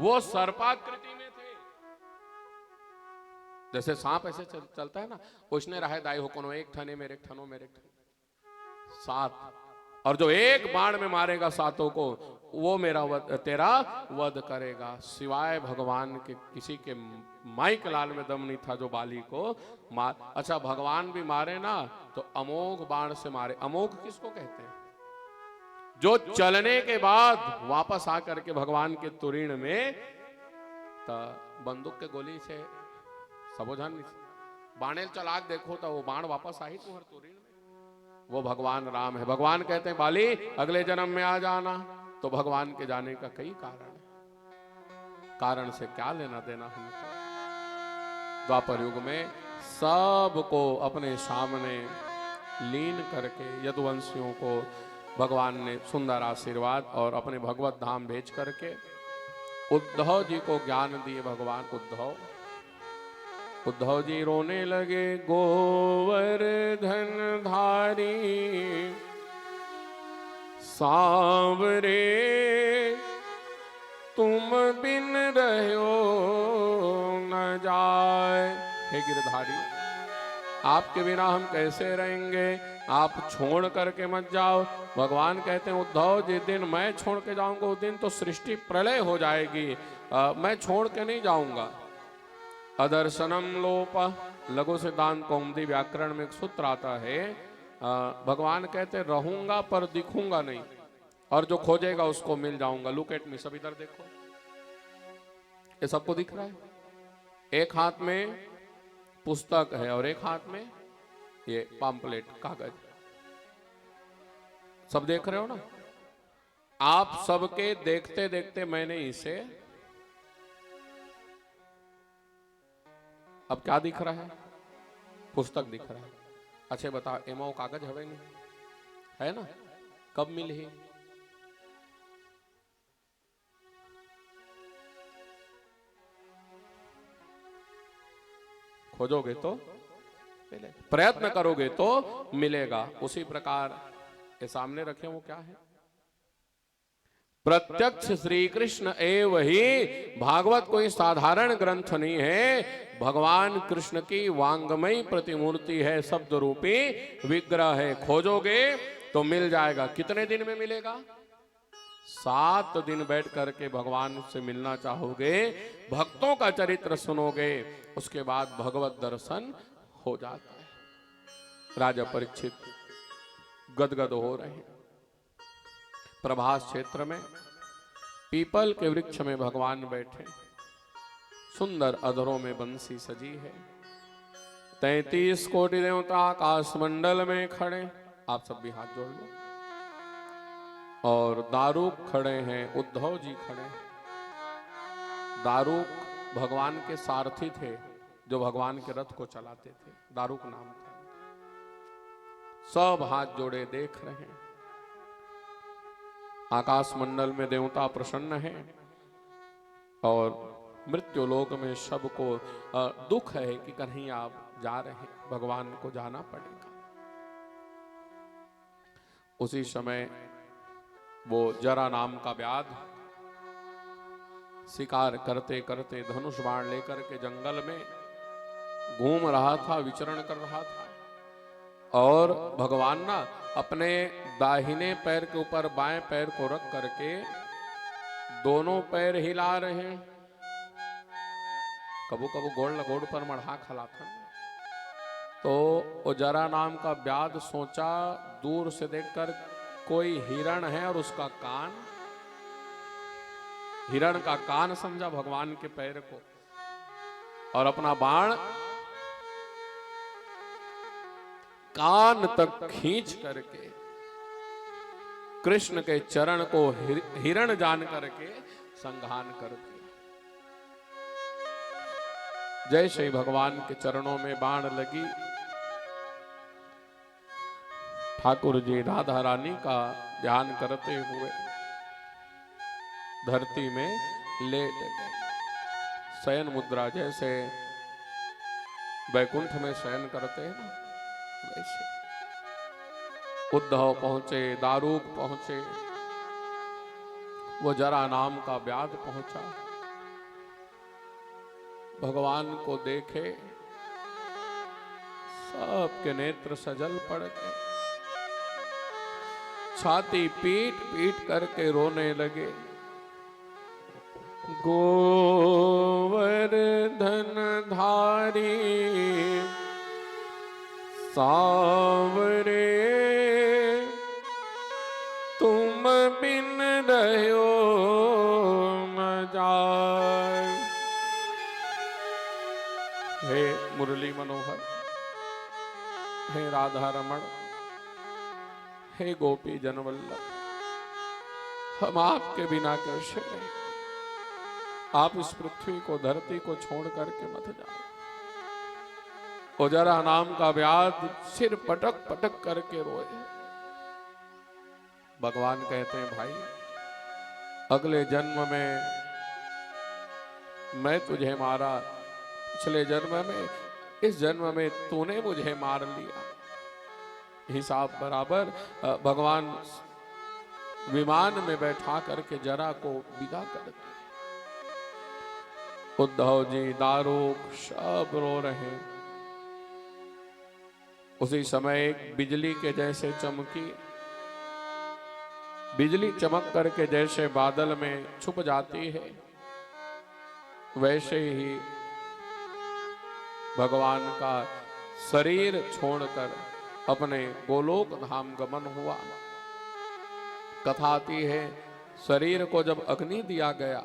वो सर्पाकृति में थे। जैसे सांप ऐसे चलता है ना, उसने रहा दाई हो कोनो एक ठने मेरे एक ठनो मेरे एक ठनो 7, और जो एक बाण में मारेगा 7 को वो मेरा तेरा वध करेगा। सिवाय भगवान के किसी के माइक लाल में दम नहीं था जो बाली को मार। अच्छा, भगवान भी मारे ना तो अमोघ बाण से मारे। अमोघ किसको कहते हैं? जो चलने के बाद वापस आकर के भगवान के तुरीण में बंदूक के गोली से सबोझन बाणे चलाक देखो तो वो बाण वापस आई तुम्हारे तुरीण में, वो भगवान राम है। भगवान कहते हैं बाली अगले जन्म में आ जाना। तो भगवान के जाने का कई कारण है, कारण से क्या लेना देना हमको। द्वापर युग में सबको अपने सामने लीन करके यदुवंशियों को भगवान ने सुंदर आशीर्वाद और अपने भगवत धाम भेज करके उद्धव जी को ज्ञान दिए। भगवान उद्धव जी रोने लगे, गोवर्धन धारी सांवरे तुम बिन रहो न जाए। हे गिरधारी, आपके बिना हम कैसे रहेंगे, आप छोड़ करके मत जाओ। भगवान कहते हैं उद्धव जिस दिन मैं छोड़ के जाऊंगा उस दिन तो सृष्टि प्रलय हो जाएगी, मैं छोड़ के नहीं जाऊंगा। अदर्शनम लोप। लघु सिद्धांत कौमुदी व्याकरण में एक सूत्र आता है, भगवान कहते रहूंगा पर दिखूंगा नहीं, और जो खोजेगा उसको मिल जाऊंगा। लुक एट मी, सब इधर देखो, ये सबको दिख रहा है। एक हाथ में पुस्तक है और एक हाथ में ये पाम्पलेट, कागज, सब देख रहे हो ना। आप सबके देखते देखते मैंने इसे, अब क्या दिख रहा है? पुस्तक दिख रहा है। अच्छा बताओ, एमओ कागज है नहीं है ना? कब मिली? खोजोगे तो मिलेगा, प्रयत्न करोगे तो मिलेगा। उसी प्रकार ये सामने रखे वो क्या है? प्रत्यक्ष श्री कृष्ण एव ही। भागवत कोई साधारण ग्रंथ नहीं है, भगवान कृष्ण की वांगमयी प्रतिमूर्ति है, शब्द रूपी विग्रह है। खोजोगे तो मिल जाएगा। कितने दिन में मिलेगा? 7 दिन बैठ करके भगवान से मिलना चाहोगे, भक्तों का चरित्र सुनोगे, उसके बाद भगवत दर्शन हो जाता है। राजा परीक्षित गदगद हो रहे हैं। प्रभास क्षेत्र में पीपल के वृक्ष में भगवान बैठे, सुंदर अधरों में बंसी सजी है। 33 कोटि देवता आकाश मंडल में खड़े, आप सब भी हाथ जोड़ लो। और दारूक खड़े हैं, उद्धव जी खड़े हैं। दारूक भगवान के सारथी थे, जो भगवान के रथ को चलाते थे, दारूक नाम था। सब हाथ जोड़े देख रहे हैं। आकाश मंडल में देवता प्रसन्न है और मृत्यु लोक में सबको दुख है कि कहीं आप जा रहे हैं, भगवान को जाना पड़ेगा। उसी समय वो जरा नाम का व्याध शिकार करते करते धनुष बाण लेकर के जंगल में घूम रहा था, विचरण कर रहा था। और भगवान ना अपने दाहिने पैर के ऊपर बाएं पैर को रख करके दोनों पैर हिला रहे हैं। कबू कबू गोड़ पर मढ़ा खला था। तो वो जरा नाम का व्याध सोचा, दूर से देखकर कोई हिरण है और उसका कान, हिरण का कान समझा भगवान के पैर को, और अपना बाण कान तक खींच करके कृष्ण के चरण को हिरण जान करके संघान कर दिया। जैसे ही भगवान के चरणों में बाण लगी, ठाकुर जी राधा रानी का ध्यान करते हुए धरती में लेट गए। शयन मुद्रा, जैसे वैकुंठ में शयन करते हैं ना, वैसे। उद्धव पहुंचे, दारूक पहुंचे, वो जरा नाम का व्याध पहुंचा। भगवान को देखे, सबके नेत्र सजल पड़ गए, छाती पीट पीट करके रोने लगे। गोवर्धन धारी सावरे, तुम बिन रहो न जाए। हे मुरली मनोहर, हे राधा रमण, हे गोपी जनवल्लभ, हम आपके बिना कैसे रहें? आप इस पृथ्वी को, धरती को छोड़ करके मत जाओ। जरा नाम का व्याध सिर पटक पटक करके रोए। भगवान कहते हैं, भाई अगले जन्म में मैं तुझे मारा, पिछले जन्म में, इस जन्म में तूने मुझे मार लिया, हिसाब बराबर। भगवान विमान में बैठा करके जरा को विदा कर दिया। उद्धव जी, दारूक सब रो रहे। उसी समय एक बिजली के जैसे चमकी, बिजली चमक करके जैसे बादल में छुप जाती है, वैसे ही भगवान का शरीर छोड़कर अपने गोलोक धाम गमन हुआ। कथा आती है, शरीर को जब अग्नि दिया गया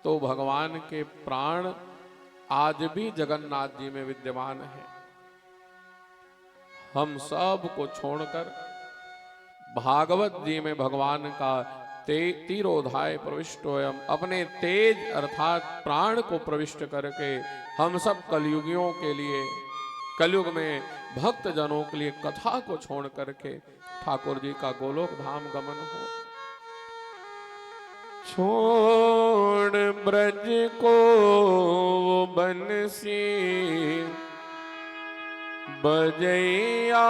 तो भगवान के प्राण आज भी जगन्नाथ जी में विद्यमान है। हम सब को छोड़कर भागवत जी में भगवान का तीरोधाय प्रविष्ट एवं अपने तेज अर्थात प्राण को प्रविष्ट करके हम सब कलयुगियों के लिए, कलयुग में भक्त जनों के लिए कथा को छोड़ करके ठाकुर जी का गोलोक धाम गमन हो। छोड़ ब्रज को बंसी बजैया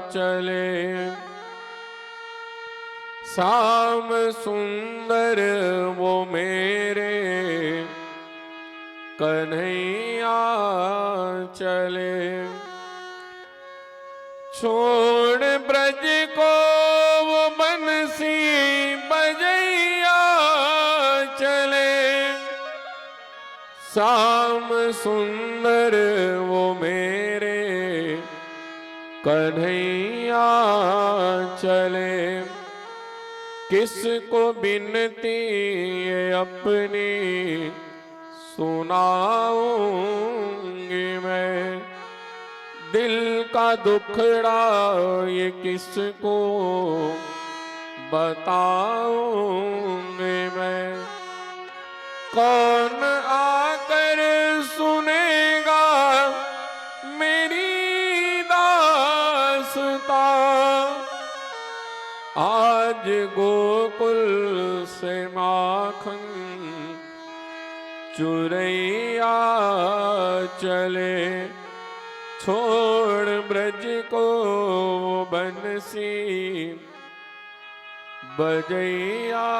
चले, श्याम सुंदर वो मेरे कन्हैया चले। छोड़ ब्रज को वो बंसी बजैया चले, श्याम सुंदर वो मेरे कन्हैया चले। किसको बिनती अपनी सुनाऊंगी मैं, दिल का दुखड़ा ये किसको बताऊंगी मैं। कौन आकर सुनेगा मेरी दास्तां, आज गोकुल से माखन चुरैया चले। छोड़ ब्रज को बंसी बजैया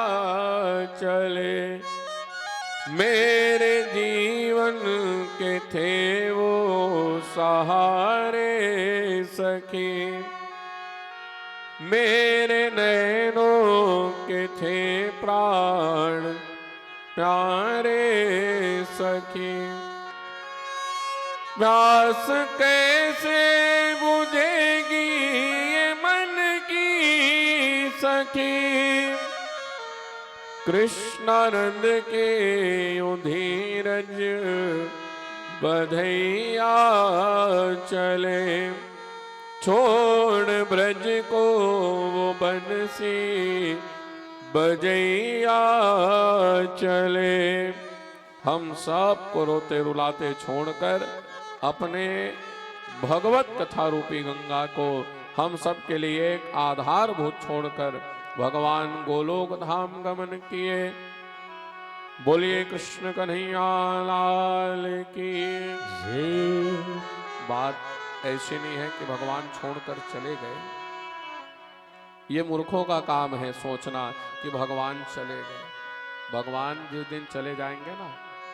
चले। मेरे जीवन के थे वो सहारे सखी, मेरे नैनों के थे प्राण प्यारे सखी। प्यास कैसे बुझेगी ये मन की सखी, कृष्णानंद के यूं धीरज बधैया चले। छोड़ ब्रज को वो बंसी बजैया चले। हम सब को रोते रुलाते छोड़कर अपने भगवत कथा रूपी गंगा को हम सब के लिए एक आधारभूत छोड़कर भगवान गोलोक धाम गमन किए। बोलिए कृष्ण कन्हैया लाल की जय। बात ऐसी नहीं है कि भगवान छोड़कर चले गए। ये मूर्खों का काम है सोचना कि भगवान चले गए। भगवान जिस दिन चले जाएंगे ना,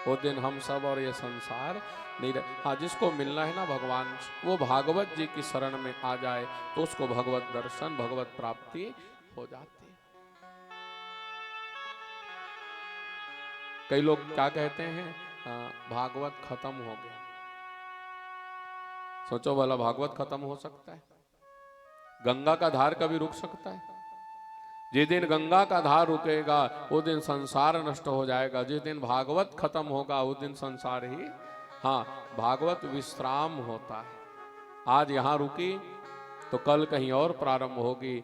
वो दिन हम सब और ये संसार नहीं रहे। हाँ, जिसको मिलना है ना भगवान, वो भागवत जी की शरण में आ जाए तो उसको भगवत दर्शन, भगवत प्राप्ति हो जाती है। कई लोग क्या कहते हैं, भागवत खत्म हो गया। सोचो भला, भागवत खत्म हो सकता है? गंगा का धार कभी रुक सकता है? जिस दिन गंगा का धार रुकेगा वो दिन संसार नष्ट हो जाएगा। जिस दिन भागवत खत्म होगा उस दिन संसार ही, हाँ, भागवत विश्राम होता है। आज यहाँ रुकी तो कल कहीं और प्रारंभ होगी,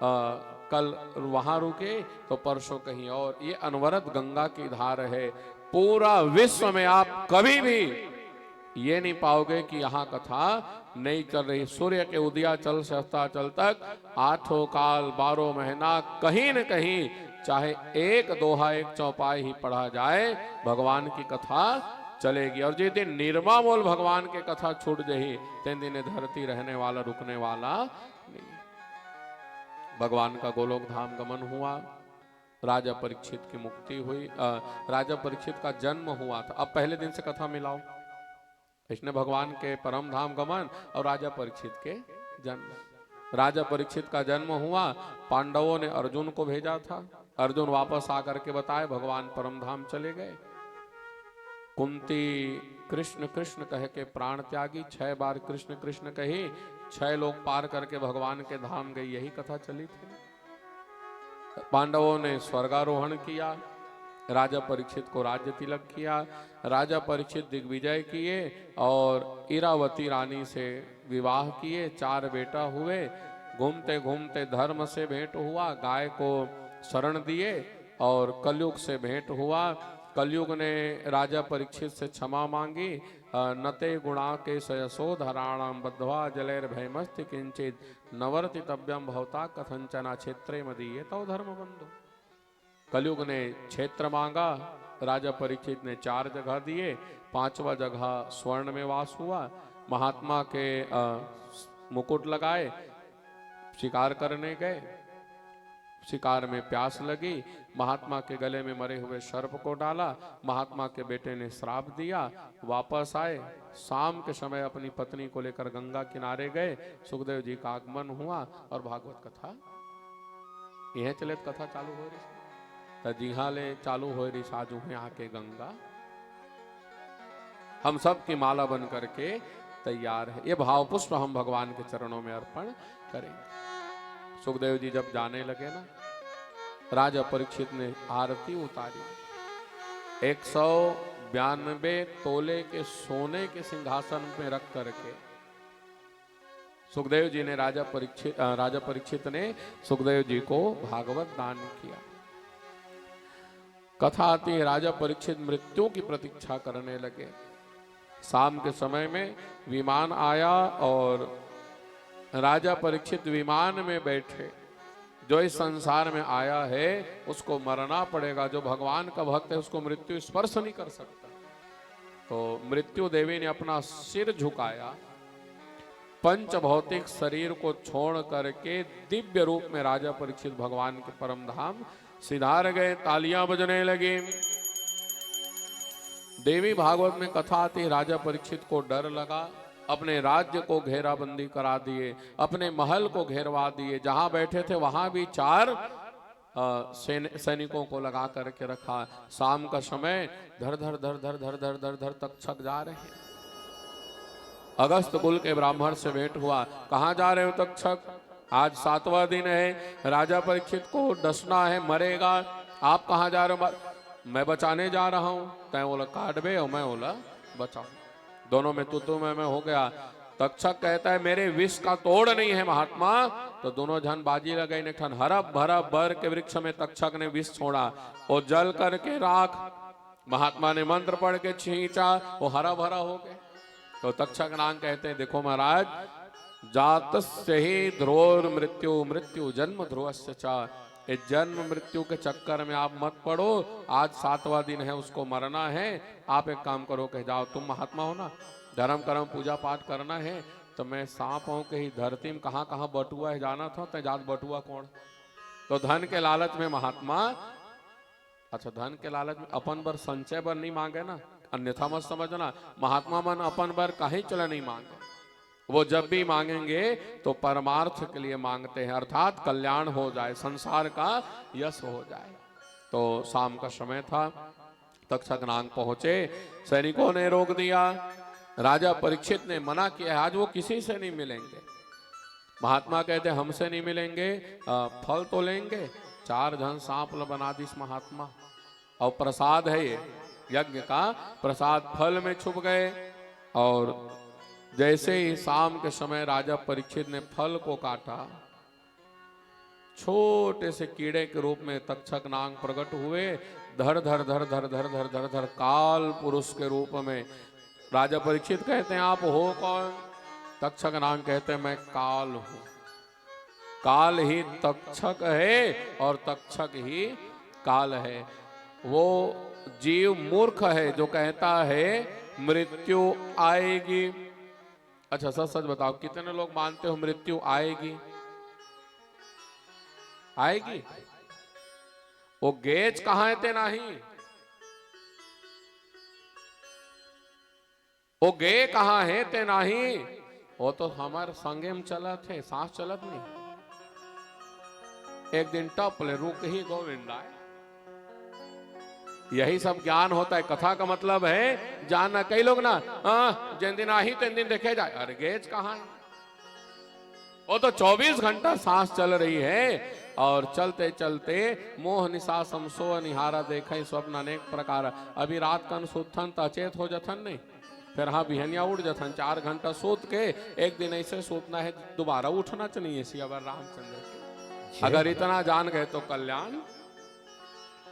कल वहां रुके तो परसों कहीं और। ये अनवरत गंगा की धार है। पूरा विश्व में आप कभी भी ये नहीं पाओगे कि यहाँ कथा नहीं चल रही। सूर्य के उदयाचल से अस्ताचल तक 8 काल 12 महीना कहीं न कहीं चाहे एक दोहा एक चौपाई ही पढ़ा जाए, भगवान की कथा चलेगी। और जिस दिन निर्मामूल भगवान की कथा छूट जाही, तीन दिन धरती रहने वाला रुकने वाला नहीं। भगवान का गोलोक धाम गमन हुआ, राजा परीक्षित की मुक्ति हुई, राजा परीक्षित का जन्म हुआ था। अब पहले दिन से कथा मिलाओ, इसने भगवान के परम धाम गमन और राजा परीक्षित के जन्म। राजा परीक्षित का जन्म हुआ, पांडवों ने अर्जुन को भेजा था। अर्जुन वापस आकर के बताए भगवान परम धाम चले गए। कुंती कृष्ण कृष्ण कह के प्राण त्यागी, 6 बार कृष्ण कृष्ण कही, 6 लोग पार करके भगवान के धाम गई, यही कथा चली थी। पांडवों ने स्वर्गारोहण किया, राजा परीक्षित को राज्य तिलक किया, राजा परीक्षित दिग्विजय किए और इरावती रानी से विवाह किए, 4 बेटा हुए। घूमते घूमते धर्म से भेंट हुआ, गाय को शरण दिए और कलयुग से भेंट हुआ। कलयुग ने राजा परीक्षित से क्षमा मांगी। नते गुणा के सयसो धराणाम बद्ध्वा जलैर भयमस्ति किंचित नवर्ति तव्यम भवता कथंचना क्षेत्रे मदीये तव धर्म बंधु। कलयुग ने क्षेत्र मांगा, राजा परीक्षित ने 4 जगह दिए, 5वां जगह स्वर्ण में वास हुआ। महात्मा के मुकुट लगाए, शिकार करने गए, शिकार में प्यास लगी, महात्मा के गले में मरे हुए सर्प को डाला, महात्मा के बेटे ने श्राप दिया, वापस आए, शाम के समय अपनी पत्नी को लेकर गंगा किनारे गए, सुखदेव जी का आगमन हुआ और भागवत कथा यह चले कथा चालू हो रही तो जिहा ले चालू हो रही साजू है आके गंगा, हम सब की माला बन करके तैयार है। ये भाव पुष्प हम भगवान के चरणों में अर्पण करेंगे। सुखदेव जी जब जाने लगे ना, राजा परीक्षित ने आरती उतारी, 192 तोले के सोने के सिंहासन पे रख करके सुखदेव जी ने राजा परीक्षित ने सुखदेव जी को भागवत दान किया। कथा आती है, राजा परीक्षित मृत्यु की प्रतीक्षा करने लगे। शाम के समय में विमान आया और राजा परीक्षित विमान में बैठे। जो इस संसार में आया है उसको मरना पड़ेगा, जो भगवान का भक्त है उसको मृत्यु स्पर्श नहीं कर सकता। तो मृत्यु देवी ने अपना सिर झुकाया, पंच भौतिक शरीर को छोड़ करके दिव्य रूप में राजा परीक्षित भगवान के परम धाम सिधार गए। तालियां बजने लगी। देवी भागवत में कथा आती, राजा परीक्षित को डर लगा, अपने राज्य को घेराबंदी करा दिए, अपने महल को घेरवा दिए, जहां बैठे थे वहां भी 4 सैनिकों को लगा करके रखा। शाम का समय धर धर धर धर धर धर धर धर तक्षक जा रहे हैं। अगस्त कुल के ब्राह्मण से भेंट हुआ, कहाँ जा रहे हो तक्षक? आज 7वां दिन है, राजा परीक्षित को डसना है, मरेगा, आप कहाँ जा रहे हो? मैं बचाने जा रहा हूं। तय बोला काट बे और मैं बोला बचाओ, दोनों में तू मैं हो गया। तक्षक कहता है मेरे विष का तोड़ नहीं है महात्मा। तो दोनों जन बाजी लगाई ने ठन हरब भरब बर के वृक्ष में तक्षक ने विष छोड़ा, वो जल करके राख। महात्मा ने मंत्र पढ़ के छींचा, वो हरा भरा हो गए। तो तक्षक नाग कहते हैं देखो महाराज, जातस्य ही ध्रुवोर मृत्यु मृत्यु जन्म ध्रुवस्य च। इस जन्म मृत्यु के चक्कर में आप मत पड़ो, आज 7वां दिन है, उसको मरना है। आप एक काम करो, कह जाओ तुम महात्मा हो ना, धर्म कर्म पूजा पाठ करना है, तो मैं सांप हूं के ही धरती में कहाँ कहाँ बटुआ है जाना था, तो जात बटुआ कौन? तो धन के लालच में महात्मा, अच्छा धन के लालच में अपन बर संचय बर नहीं मांगे ना, अन्यथा मत समझना। महात्मा मन अपन बर कहीं चला नहीं मांगे, वो जब भी मांगेंगे तो परमार्थ के लिए मांगते हैं, अर्थात कल्याण हो जाए, संसार का यश हो जाए। तो शाम का समय था, तक्षक नाग पहुंचे, सैनिकों ने रोक दिया। राजा परीक्षित ने मना किया, आज वो किसी से नहीं मिलेंगे। महात्मा कहते हमसे नहीं मिलेंगे, फल तो लेंगे। 4 जन सांप बना दी महात्मा, और प्रसाद है ये यज्ञ का प्रसाद, फल में छुप गए। और जैसे ही शाम के समय राजा परीक्षित ने फल को काटा, छोटे से कीड़े के रूप में तक्षक नाग प्रकट हुए, धर धर धर धर धर धर धर धर काल पुरुष के रूप में। राजा परीक्षित कहते हैं आप हो कौन? तक्षक नाग कहते हैं मैं काल हूं। काल ही तक्षक है और तक्षक ही काल है। वो जीव मूर्ख है जो कहता है मृत्यु आएगी। अच्छा सच सच बताओ, कितने लोग मानते हो मृत्यु आएगी? आएगी? वो गेज कहां है ते नहीं, वो गे कहां है ते नहीं, वो तो हमारे संगे में चलत है, सांस चलत नहीं। एक दिन टप ले रुक ही गोविंदा, यही सब ज्ञान होता है। कथा का मतलब है जानना। कई लोग ना जिन दिन आही तीन दिन देखे जाए, अरे गेज कहाँ है? वो तो 24 घंटा सांस चल रही है और चलते चलते मोह निशा समसो निहारा देखे स्वप्न अनेक प्रकार। अभी रात कन सुथन तो अचेत हो जथन नहीं, फिर हाँ बिहनिया उठ जथन। 4 घंटा सोत के एक दिन ऐसे सोतना है, दोबारा उठना चाहिए सियावर रामचंद्र। अगर इतना जान गए तो कल्याण।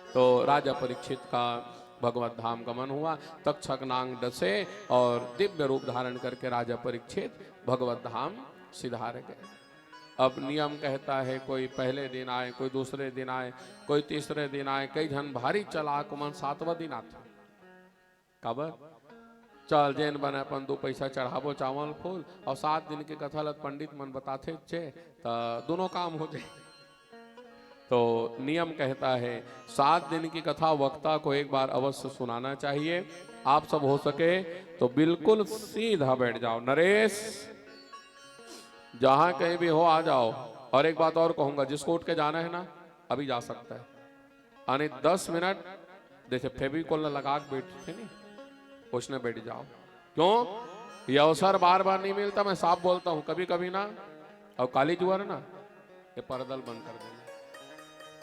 तो राजा परीक्षित का भगवत धाम गमन हुआ। तक्षक नांग डसे और दिव्य रूप धारण करके राजा परीक्षित भगवत धाम सिधार गए। अब नियम कहता है कोई पहले दिन आए, कोई दूसरे दिन आए, कोई तीसरे दिन आए। कई जन भारी चलाक मन 7वां दिन आते। कबर चल जैन बने अपन 2 पैसा चढ़ाबो चावल फूल और 7 दिन की कथा लत पंडित मन बताते छे तो दोनों काम हो जाए। तो नियम कहता है 7 दिन की कथा वक्ता को एक बार अवश्य सुनाना चाहिए। आप सब हो सके तो बिल्कुल सीधा बैठ जाओ। नरेश जहां कहीं भी हो आ जाओ। और एक बात और कहूंगा, जिसको उठ के जाना है ना अभी जा सकता है। आने 10 मिनट जैसे फेविकोल लगा के बैठे नहीं, उसने बैठ जाओ। क्यों? ये अवसर बार बार नहीं मिलता। मैं साफ बोलता हूं, कभी कभी ना और काली जुआर ना ये परदल बंद कर देना।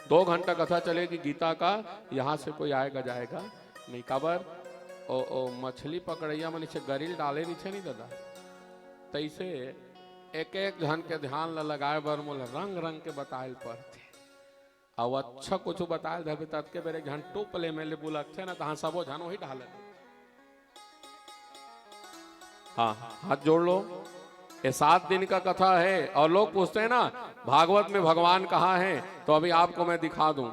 2 घंटा कथा चलेगी गीता का, यहां से कोई आएगा जाएगा नहीं। काबर ओ मछली पकड़ैया मन से गरिल डाले नीचे नहीं दादा। तैसे एक एक जन के ध्यान ल लगाए बर मोल रंग रंग के बताए पड़ते। अब अच्छा कुछ बताए धबे तब के बेरे जन टोप ले में ले बुलते ना तहां सबो जन वही ढाले। हाँ हाथ जोड़ लो। ये 7 दिन का कथा है। और लोग पूछते हैं ना भागवत में भगवान कहाँ है, तो अभी आपको मैं दिखा दूं।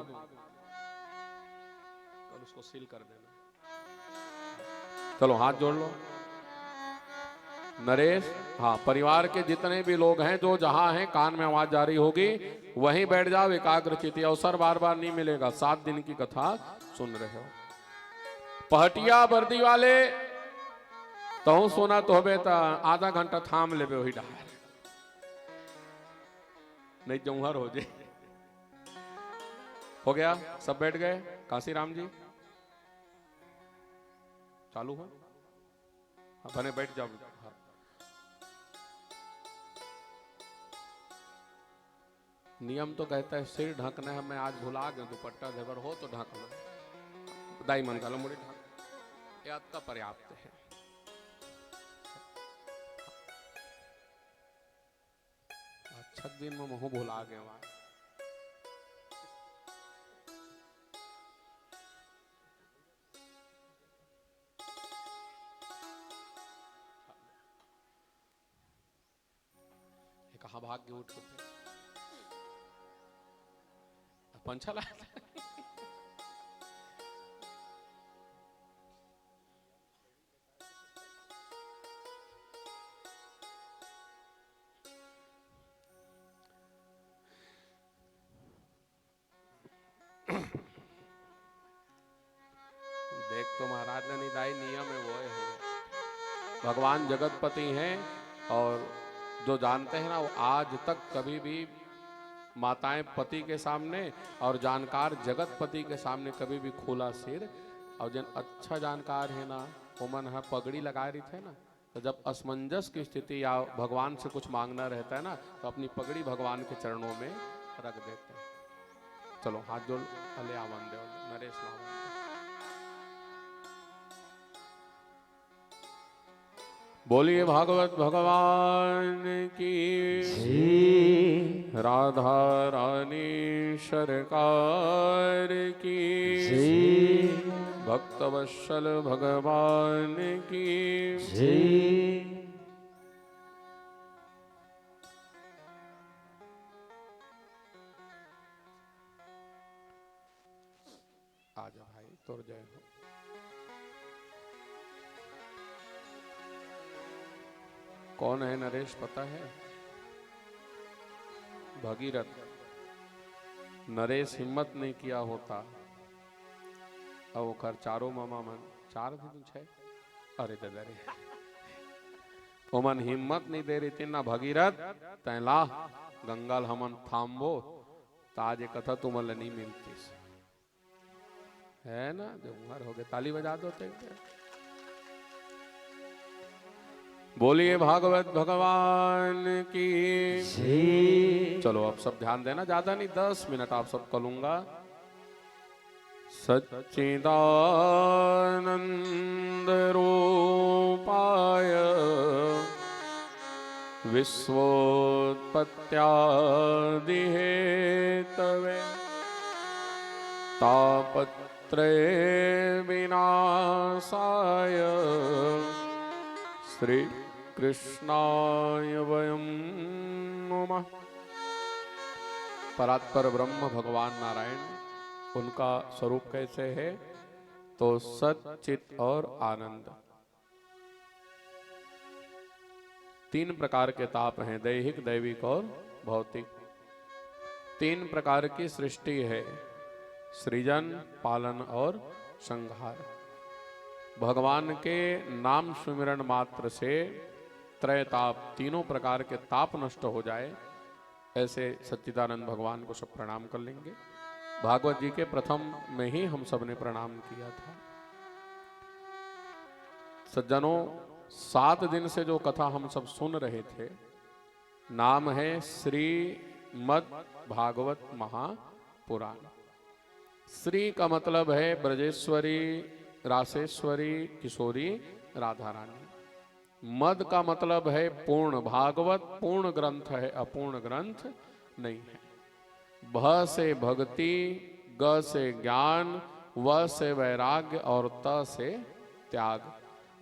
कल उसको सील कर देना। चलो हाथ जोड़ लो। नरेश, हाँ परिवार के जितने भी लोग हैं जो जहां हैं, कान में आवाज जारी होगी वहीं बैठ जाओ एकाग्रचित। अवसर बार बार नहीं मिलेगा। 7 दिन की कथा सुन रहे हो। पहटिया वर्दी वाले तो सोना तो बेटा आधा घंटा थाम ले वही डाल नहीं जौहर हो जाए। हो गया? सब बैठ गए? काशी राम जी चालू हो? अपने बैठ जाओ। हाँ। नियम तो कहता है सिर ढकना है। मैं आज भुला गया, दुपट्टा देवर हो तो ढक लो। दाई मन लो मुड़ी ढक, याद का पर्याप्त है। अच्छा दिन में मुँह भुला गया वहां। कहाँ भाग के उठ के पंछा लाया। देख तो महाराज ने निदाई नियम है वो है। भगवान जगतपति हैं और जो जानते हैं ना वो आज तक कभी भी माताएं पति के सामने और जानकार जगतपति के सामने कभी भी खुला सिर। और जन अच्छा जानकार है ना वो मन है पगड़ी लगाए रही थे ना, तो जब असमंजस की स्थिति या भगवान से कुछ मांगना रहता है ना तो अपनी पगड़ी भगवान के चरणों में रख देते हैं। चलो हाथ जोड़ अले आवन दे नरेश लावन। बोलिए भागवत भगवान की, राधा रानी सरकार की, भक्तवत्सल भगवान की। आजा भाई तुर जय हो। कौन है नरेश पता है? भगीरथ। नरेश हिम्मत नहीं किया होता अब वो कर चारों मामा मन 4 भी कुछ है। अरे दादा रे ओमन हिम्मत नहीं दे रही थी ना भगीरथ तैला गंगाल हमन थाम्बो ताज कथा तुमल नहीं मिलती। है ना, जो उम्र हो गए ताली बजा दो थे। बोलिए भागवत भगवान की। जय। चलो अब सब ध्यान देना, ज्यादा नहीं 10 मिनट आप सबको लूंगा। सच्चिदानंद रूपाय विश्वोत्पत्त्यादि हेतवे तापत्रय विनाशाय श्री कृष्णाय वयं नमः। परात्पर ब्रह्म भगवान नारायण, उनका स्वरूप कैसे है? तो सत चित और आनंद। 3 प्रकार के ताप हैं, दैहिक, दैविक और भौतिक। 3 प्रकार की सृष्टि है, सृजन, पालन और संहार। भगवान के नाम सुमिरन मात्र से त्रय ताप, तीनों प्रकार के ताप नष्ट हो जाए, ऐसे सच्चिदानंद भगवान को सब प्रणाम कर लेंगे। भागवत जी के प्रथम में ही हम सब ने प्रणाम किया था। सज्जनों, 7 दिन से जो कथा हम सब सुन रहे थे, नाम है श्रीमद् भागवत महापुराण। श्री का मतलब है ब्रजेश्वरी, रासेश्वरी, किशोरी, राधा रानी। मद का मतलब है पूर्ण। भागवत पूर्ण ग्रंथ है, अपूर्ण ग्रंथ नहीं है। भ से भक्ति, ग से ज्ञान, व से वैराग्य और त से त्याग।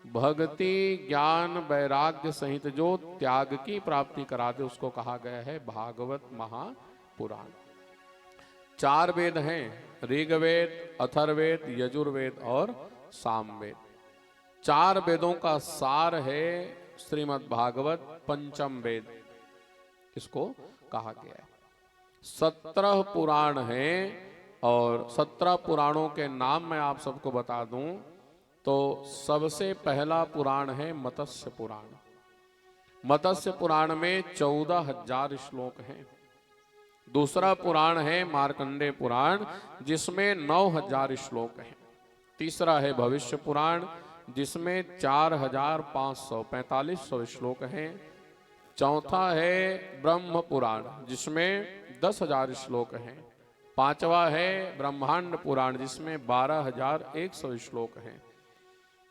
भक्ति, ज्ञान, वैराग्य सहित जो त्याग की प्राप्ति करा दे उसको कहा गया है भागवत महापुराण। 4 वेद हैं, ऋग्वेद, अथर्ववेद, यजुर्वेद और सामवेद। 4 वेदों का सार है श्रीमद् भागवत पंचम वेद, इसको कहा गया है। 17 पुराण हैं और 17 पुराणों के नाम मैं आप सबको बता दूं तो सबसे पहला पुराण है मत्स्य पुराण। मत्स्य पुराण में 14,000 श्लोक हैं। दूसरा पुराण है मार्कंडेय पुराण, जिसमें 9,000 श्लोक हैं। तीसरा है भविष्य पुराण, जिसमें 4,545 श्लोक हैं। चौथा है ब्रह्म पुराण, जिसमें 10,000 श्लोक हैं। 5वां है ब्रह्मांड पुराण, जिसमें 12,100 श्लोक हैं।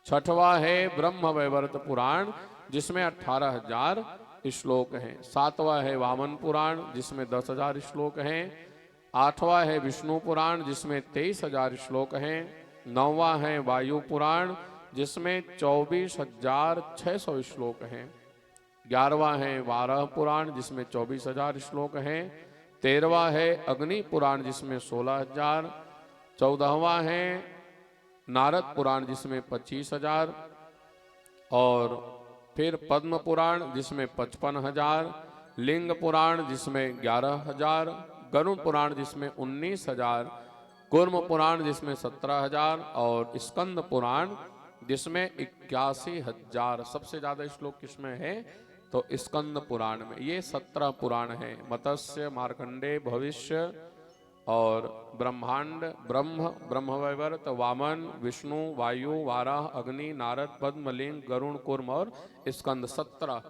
6वां है ब्रह्म वैवर्त पुराण, जिसमें 18,000 श्लोक हैं। 7वां है वामन पुराण, जिसमें 10,000 श्लोक हैं। 8वां है विष्णु पुराण, जिसमें 23,000 श्लोक हैं। 9वां है वायु पुराण, जिसमें 24,600 श्लोक हैं। 11वां है वाराह पुराण, जिसमें 24,000 श्लोक हैं। 13वां है अग्नि पुराण, जिसमें 16,000। 14वां है नारद पुराण, जिसमें 25,000। और फिर पद्म पुराण, जिसमें 55,000। लिंग पुराण, जिसमें 11,000। गरुड़ पुराण, जिसमें 19,000। कूर्म पुराण, जिसमें 17,000। और स्कंद पुराण, जिसमें 81,000। सबसे ज्यादा श्लोक किसमें है? तो स्कंद पुराण में। ये 17 पुराण हैं, मत्स्य, मार्कंडेय, भविष्य और ब्रह्मांड, ब्रह्म, ब्रह्मवैवर्त, वामन, विष्णु, वायु, वाराह, अग्नि, नारद, पद्म, लिंग, गरुड़, कूर्म और स्कंद। 17।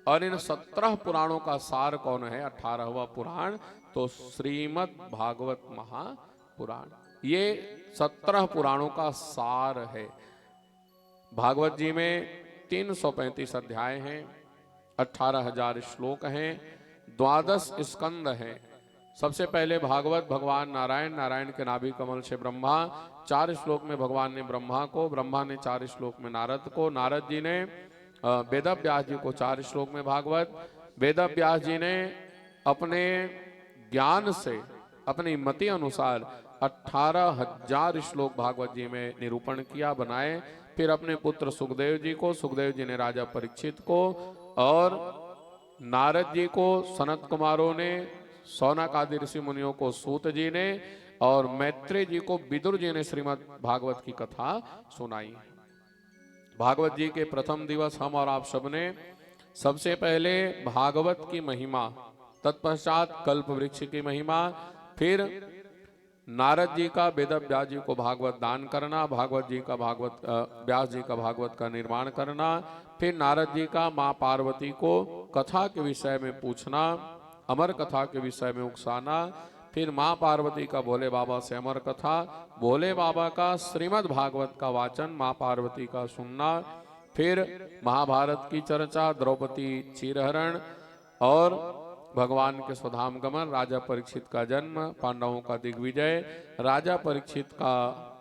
और इन 17 पुराणों का सार कौन है? 18वां पुराण, तो श्रीमद् भागवत महापुराण। ये 17 पुराणों का सार है। भागवत जी में 335 अध्याय हैं, 18,000 श्लोक हैं, 12 स्कंद हैं। सबसे पहले भागवत भगवान नारायण, नारायण के नाभि कमल से ब्रह्मा। 4 श्लोक में भगवान ने ब्रह्मा को, ब्रह्मा ने 4 श्लोक में नारद को, नारद जी ने वेद व्यास जी को 4 श्लोक में भागवत। वेद व्यास जी ने अपने ज्ञान से, अपनी मति अनुसार 18,000 श्लोक भागवत जी में निरूपण किया, बनाए। फिर अपने पुत्र सुखदेव जी को, सुखदेव जी ने राजा परीक्षित को, और नारद जी को सनत कुमारों ने, सौनक आदि ऋषि मुनियों को सूत जी ने, और मैत्रेय जी को विदुर जी ने श्रीमद् भागवत की कथा सुनाई। भागवत जी के प्रथम दिवस हम और आप सबने सबसे पहले भागवत की महिमा, तत्पश्चात कल्प वृक्ष की महिमा, फिर नारद जी का वेद व्यास जी को भागवत दान करना, भागवत जी का व्यास जी का भागवत का निर्माण करना, फिर नारद जी का माँ पार्वती को कथा के विषय में पूछना, अमर कथा के विषय में उकसाना, फिर माँ पार्वती का भोले बाबा से अमर कथा, भोले बाबा का श्रीमद् भागवत का वाचन माँ पार्वती का सुनना, फिर महाभारत की चर्चा, द्रौपदी चीरहरण और भगवान के स्वधाम गमन, राजा परीक्षित का जन्म, पांडवों का दिग्विजय, राजा परीक्षित का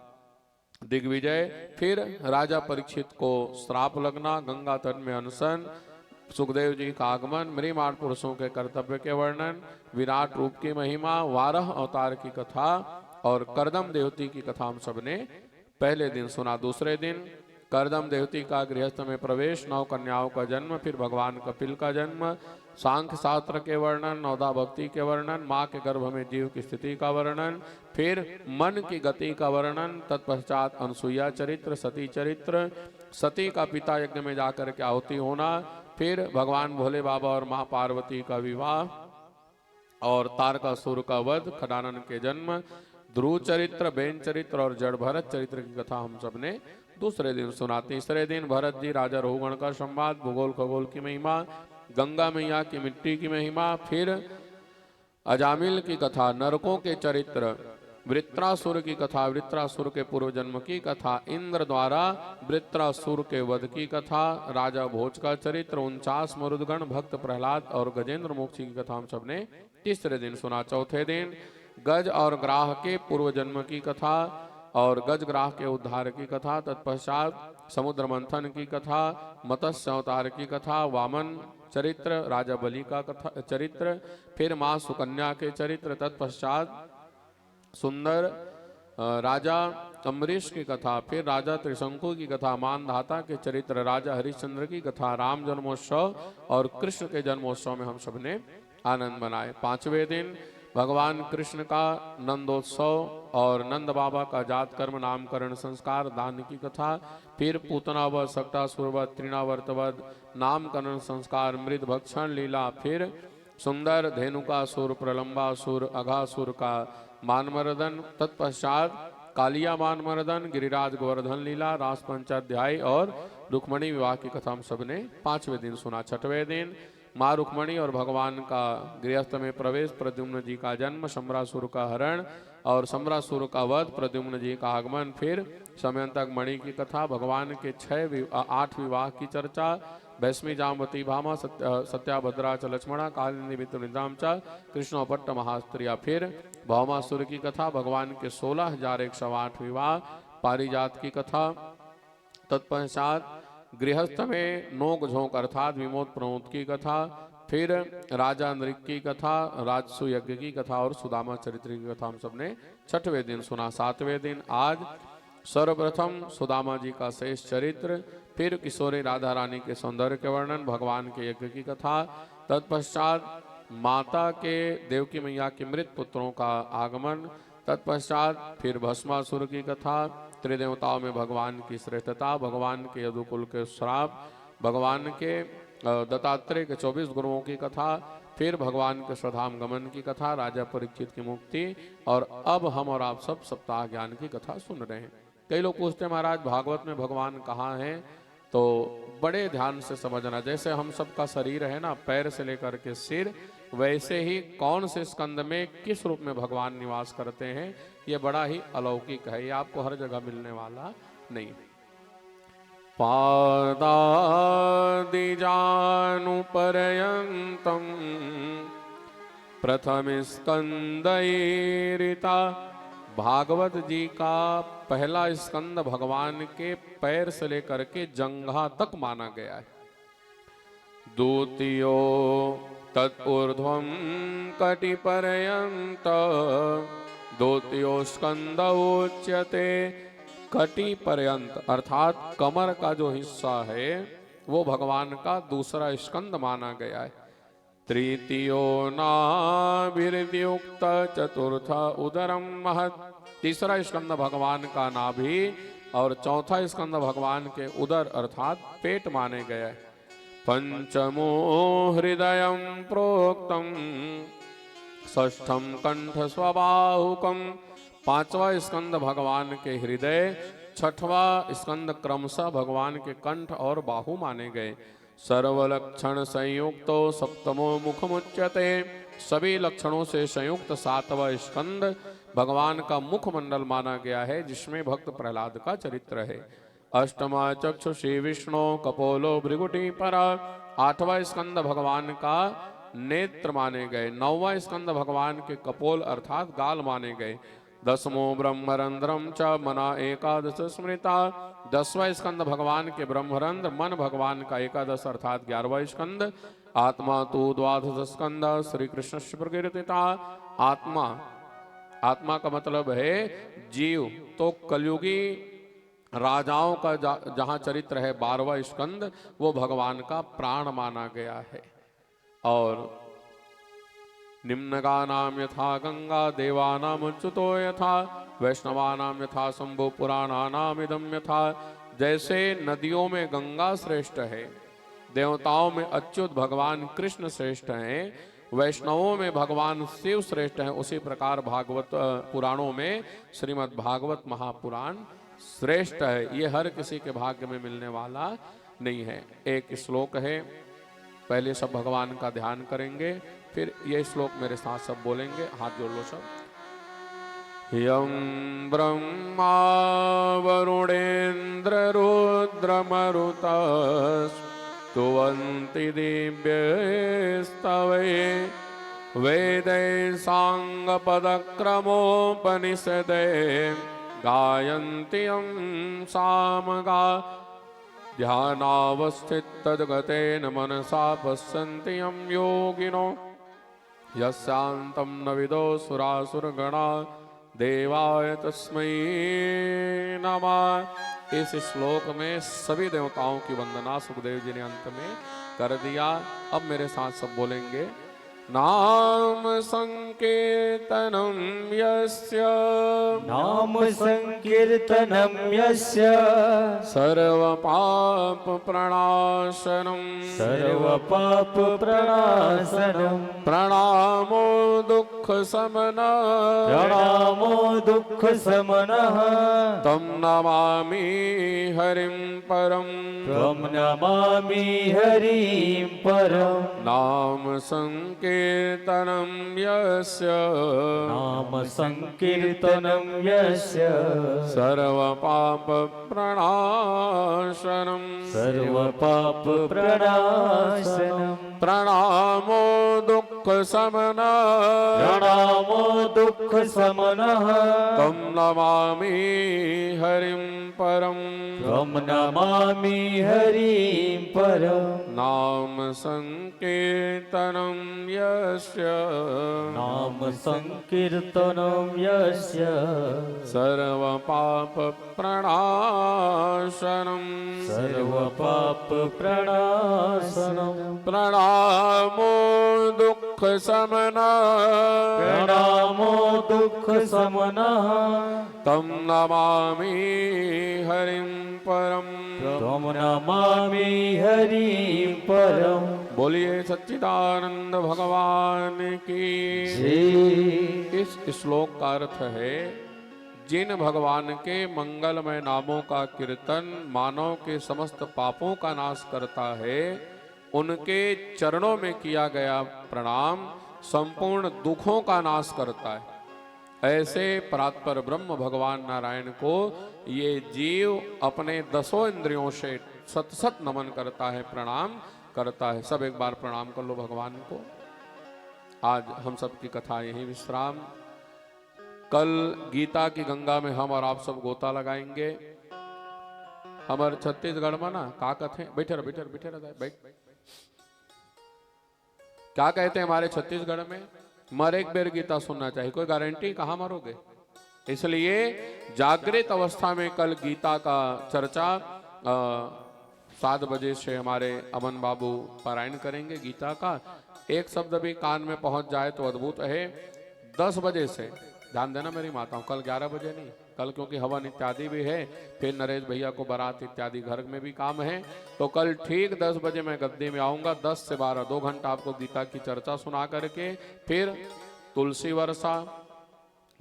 दिग्विजय, फिर राजा परीक्षित को श्राप लगना, गंगा तट में अनशन, सुखदेव जी का आगमन, मृमाण पुरुषों के कर्तव्य के वर्णन, विराट रूप की महिमा, वारह अवतार की कथा और करदम देवती की कथा हम सबने पहले दिन सुना। दूसरे दिन करदम देवती का गृहस्थ में प्रवेश, 9 कन्याओं का जन्म, फिर भगवान कपिल का जन्म, सांख्य शास्त्र के वर्णन, नवदा भक्ति के वर्णन, माँ के गर्भ में जीव की स्थिति का वर्णन, फिर मन की गति का वर्णन, तत्पश्चात अनसुईया चरित्र, सती चरित्र, सती का पिता यज्ञ में जाकर के आहुति होना, फिर भगवान भोले बाबा और माँ पार्वती का विवाह और तारकासुर का वध, खडानन के जन्म, ध्रुव चरित्र, बेन चरित्र और जड़ भरत चरित्र की कथा हम सबने दूसरे दिन सुना। तीसरे दिन भरत जी राजा रघुगण का संवाद, भूगोल खगोल की महिमा, गंगा मैया की मिट्टी की महिमा, फिर अजामिल की कथा, नरकों के चरित्र, वृत्रासुर की कथा, वृत्रासुर के पूर्व जन्म की कथा, इंद्र द्वारा वृत्रासुर के वध की कथा, राजा भोज का चरित्र, 49 मरुदगण, भक्त प्रहलाद और गजेंद्र मोक्षी की कथा हम सबने तीसरे दिन सुना। चौथे दिन गज और ग्राह के पूर्व जन्म की कथा और गज ग्राह के उद्धार की कथा, तत्पश्चात समुद्र मंथन की कथा, मत्स्य अवतार की कथा, वामन चरित्र, राजा बलि का कथा चरित्र, फिर माँ सुकन्या के चरित्र, तत्पश्चात सुंदर राजा अम्बरीश की कथा, फिर राजा त्रिशंकु की कथा, मानधाता के चरित्र, राजा हरिश्चंद्र की कथा, राम जन्मोत्सव और कृष्ण के जन्मोत्सव में हम सबने आनंद मनाए। पांचवें दिन भगवान कृष्ण का नंदोत्सव और नंद बाबा का जात कर्म नामकरण संस्कार दान की कथा, फिर पूतनावध, सक्टासुरवध, तृणावर्तवध, नामकरण संस्कार, मृद भक्षण लीला, फिर सुंदर धेनुकासुर, प्रलंबासुर, अघासुर का मानमर्दन, तत्पश्चात कालिया मानमर्दन, गिरिराज गोवर्धन लीला, रास पंचाध्याय और रुक्मणी विवाह की कथा हम सबने पांचवें दिन सुना। छठवें दिन माँ रुक्मणी और भगवान का गृहस्थ में प्रवेश, प्रद्युम्न जी का जन्म, सम्रासुर का हरण और सम्रासुर का वध, प्रद्युम्न जी का आगमन, फिर समयंतक मणि की कथा, भगवान के 8 विवाह की चर्चा, भैष्मी जामवती भामा, सत्याभद्रा च लक्ष्मणा, कालिंदी मित्र निद्राम च कृष्णोपट्ट महास्त्रिया, फिर भौमासुर की कथा, भगवान के 16,108 विवाह, पारिजात की कथा, तत्पश्चात गृहस्थ में नोक झोंक अर्थात विमोद प्रमोद की कथा, फिर राजा नृक की कथा, राजसु यज्ञ की कथा और सुदामा चरित्र की कथा हम सबने छठवें दिन सुना। सातवें दिन आज सर्वप्रथम सुदामा जी का शेष चरित्र, फिर किशोरी राधा रानी के सौंदर्य के वर्णन, भगवान के यज्ञ की कथा, तत्पश्चात माता के देवकी मैया के मृत पुत्रों का आगमन, तत्पश्चात फिर भस्मासुर की कथा, त्रिदेवताओं में भगवान की श्रेष्ठता, भगवान के यदुकुल के श्राप, भगवान के दत्तात्रेय के 24 गुरुओं की कथा, फिर भगवान के स्वधाम गमन की कथा, राजा परीक्षित की मुक्ति, और अब हम और आप सब सप्ताह ज्ञान की कथा सुन रहे हैं। कई लोग पूछते हैं महाराज भागवत में भगवान कहाँ हैं, तो बड़े ध्यान से समझना। जैसे हम सबका शरीर है ना, पैर से लेकर के सिर, वैसे ही कौन से स्कंद में किस रूप में भगवान निवास करते हैं, ये बड़ा ही अलौकिक है, ये आपको हर जगह मिलने वाला नहीं। पादादिजानुपर्यन्तं प्रथम स्कंदयिता, भागवत जी का पहला स्कंद भगवान के पैर से लेकर के जंघा तक माना गया है। द्वितीयो तत्ऊर्ध्वं कटिपर्यन्त, द्वितीयो स्कंद उच्यते कटी पर्यंत, अर्थात कमर का जो हिस्सा है वो भगवान का दूसरा स्कंद माना गया है। तृतीयो नाभिर्युक्त चतुर्थ उदरम महत्, तीसरा स्कंद भगवान का नाभि और चौथा स्कंद भगवान के उदर अर्थात पेट माने गए। पंचमो हृदयं प्रोक्तम, षष्ठम कंठ स्वबाहुकम, 5वां स्कंद भगवान के हृदय, 6वां स्कंद क्रमशः भगवान के कंठ और बाहु माने गए। सर्वलक्षण संयुक्तो सप्तमो मुखमुच्यते, सभी लक्षणों से संयुक्त 7वां स्कंद भगवान का मुखमंडल माना गया है, जिसमें भक्त प्रहलाद का चरित्र है। अष्टमा चक्षुषी विष्णु कपोलो भृगुटी पर, 8वां स्कंद भगवान का नेत्र माने गए। 9वां स्कंद भगवान के कपोल अर्थात गाल माने गए। 10मो ब्रह्मरंध्रम च मना एकादश स्मृता, 10वां स्कंद भगवान के ब्रह्मरंध्र मन भगवान का एकादश अर्थात 11वां स्कंद। आत्मा तु द्वादश स्कंद श्री कृष्ण प्रकीर्तिता, आत्मा, आत्मा का मतलब है जीव, तो कलयुगी राजाओं का जहां चरित्र है 12वां स्कंद, वो भगवान का प्राण माना गया है। और निम्नगानाम यथा गंगा देवानाम अच्युतो यथा वैष्णवानाम यथा शंभु पुराणानाम इदम यथा, जैसे नदियों में गंगा श्रेष्ठ है, देवताओं में अच्युत भगवान कृष्ण श्रेष्ठ हैं, वैष्णवों में भगवान शिव श्रेष्ठ हैं, उसी प्रकार भागवत पुराणों में श्रीमद् भागवत महापुराण श्रेष्ठ है। ये हर किसी के भाग्य में मिलने वाला नहीं है। एक श्लोक है, पहले सब भगवान का ध्यान करेंगे, फिर ये श्लोक मेरे साथ सब बोलेंगे। हाथ जोड़ लो सब। यं ब्रह्मा वरुणेन्द्र रुद्रमरुतः स्तुवन्ति दिव्यैस्तवे, वेदैः साङ्गपदक्रमोपनिषदे गायन्ति यं सामगा, ध्यानावस्थिततद्गतेन मनसा पश्यन्ति यं योगिनो, यस्यान्तं न विदो सुरासुरगणा देवाय तस्मै नमः। इस श्लोक में सभी देवताओं की वंदना सुखदेव जी ने अंत में कर दिया। अब मेरे साथ सब बोलेंगे। नाम संकीर्तनम यस्य, नाम संकीर्तनम यस्य, सर्व पाप प्रणाशनम, सर्व पाप प्रणाशनम, प्रणामो दुख समनः, प्रणामो दुख समनः, तम नमामि हरिं परम, त्वं नमामि हरिं परम। नाम संकीर्तनम यस्य, नाम संकीर्तनम यस्य, सर्व पाप प्रणाशनम, सर्व पाप प्रणाशनम, प्रणामो दुख समनः, प्रणामो दुख समनः, तम नमामि हरिं परम, त्वं नमामि हरिं परम। नाम संकीर्तनम यस्य, नाम संकीर्तनम यस्य, सर्व पाप प्रणाशनम, सर्व पाप प्रणाशनम, प्रणामो दुख समनः, प्रणामो दुख समनः, तम नमामि हरिं परम, त्वं नमामि हरिं परम। बोलिए सच्चिदानंद भगवान की। जय। इस श्लोक का अर्थ है, जिन भगवान के मंगलमय नामों का कीर्तन मानव के समस्त पापों का नाश करता है, उनके चरणों में किया गया प्रणाम संपूर्ण दुखों का नाश करता है। ऐसे परात्पर ब्रह्म भगवान नारायण को ये जीव अपने 10 इंद्रियों से सत सत नमन करता है, प्रणाम करता है। सब एक बार प्रणाम कर लो भगवान को। आज हम सब की कथा यही विश्राम। कल गीता की गंगा में हम और आप सब गोता लगाएंगे। हमारे छत्तीसगढ़ में ना का कथे, बैठे रहो बैठे रहो बैठे रहो बैठ। क्या कहते हैं हमारे छत्तीसगढ़ में, मर एक बेर गीता सुनना चाहिए। कोई गारंटी, कहाँ मरोगे। इसलिए जागृत अवस्था में कल गीता का चर्चा 7 बजे से हमारे अमन बाबू पारायण करेंगे गीता का। एक शब्द भी कान में पहुंच जाए तो अद्भुत है। 10 बजे से ध्यान देना मेरी माताओं, कल 11 बजे नहीं, कल क्योंकि हवन इत्यादि भी है, फिर नरेश भैया को बारात इत्यादि घर में भी काम है। तो कल ठीक 10 बजे मैं गद्दी में आऊँगा। 10 से 12 2 घंटा आपको गीता की चर्चा सुना करके फिर तुलसी वर्षा,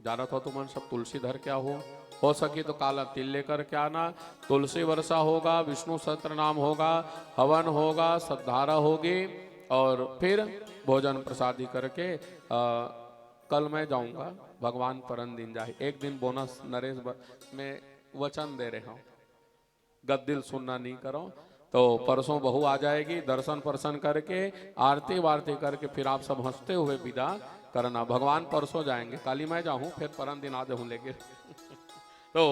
जाना था तुमन सब तुलसी धर क्या हो सके तो काला तिल लेकर के आना। तुलसी वर्षा होगा, विष्णु सहस्त्र नाम होगा, हवन होगा, सद्धारा होगी और फिर भोजन प्रसादी करके कल मैं जाऊंगा भगवान परम दिन जाए। एक दिन बोनस नरेश में वचन दे रहा हूँ, गद्दिल सुनना नहीं करो। तो परसों बहू आ जाएगी, दर्शन परसन करके आरती वारती करके फिर आप सब हंसते हुए विदा करना। भगवान परसों जाएंगे, काली मैं जाऊं फिर परम दिन आ जाऊं लेके तो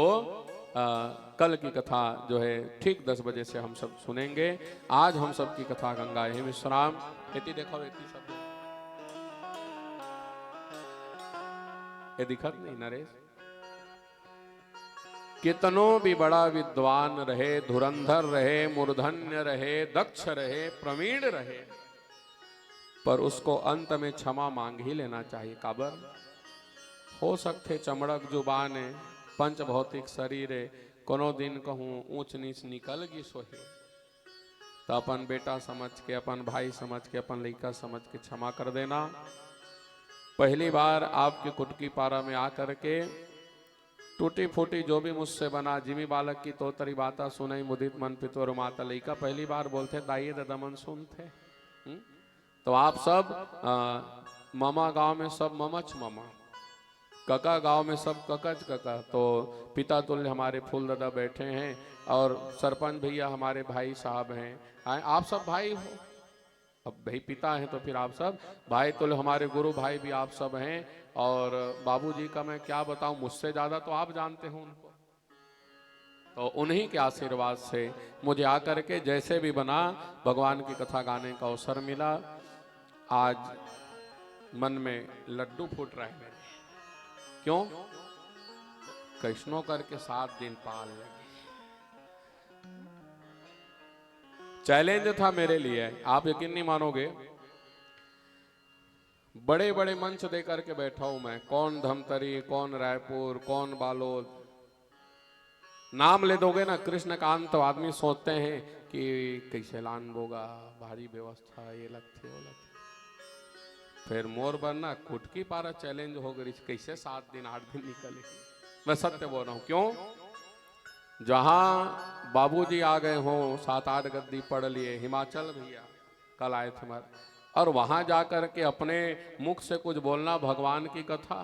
कल की कथा जो है ठीक 10 बजे से हम सब सुनेंगे। आज हम सब की कथा गंगा है विश्राम। एती देखो एती सब ये दिखत नहीं नरेश। कितनो भी बड़ा विद्वान रहे, धुरंधर रहे, मूर्धन्य रहे, दक्ष रहे, प्रवीण रहे, पर उसको अंत में क्षमा मांग ही लेना चाहिए। काबर हो सकते चमड़क जुबान है, पंच भौतिक शरीर है, कोनो दिन कहूँ ऊंच नीच निकल गई सोहे तो अपन बेटा समझ के, अपन भाई समझ के, अपन लड़का समझ के क्षमा कर देना। पहली बार आपके कुटकी पारा में आकर के टूटी फूटी जो भी मुझसे बना, जिमी बालक की तोतरी बाता सुनई मुदित मन पितोर माता लइका, पहली बार बोलते दाइए ददमन सुनते। तो आप सब मामा गांव में सब ममच मामा, कका गांव में सब ककच कका। तो पिता तुल्य हमारे फूल दादा बैठे हैं और सरपंच भैया हमारे भाई साहब हैं। आप सब भाई हो, अब भाई पिता हैं तो फिर आप सब भाई तुल्य, हमारे गुरु भाई भी आप सब हैं। और बाबूजी का मैं क्या बताऊं, मुझसे ज्यादा तो आप जानते हो उनको। तो उन्हीं के आशीर्वाद से मुझे आकर के जैसे भी बना भगवान की कथा गाने का अवसर मिला। आज मन में लड्डू फूट रहे हैं। क्यों? कैसनो करके 7 दिन पाल लगे। चैलेंज था मेरे लिए, आप यकीन नहीं मानोगे। बड़े बड़े मंच दे करके बैठा हूं मैं, कौन धमतरी, कौन रायपुर, कौन बालोद, नाम ले दोगे ना कृष्णकांत तो आदमी सोचते हैं कि कैसे लान बोगा, भारी व्यवस्था, ये लगते वो लगते। फिर मोर बनना कुटकी पारा चैलेंज हो गई, कैसे 7 दिन 8 दिन निकले। मैं सत्य बोल रहा हूं। क्यों? जहां बाबूजी आ गए हो 7-8 गद्दी पढ़ लिए, हिमाचल भैया कल आए थे हमारे, और वहां जाकर के अपने मुख से कुछ बोलना भगवान की कथा,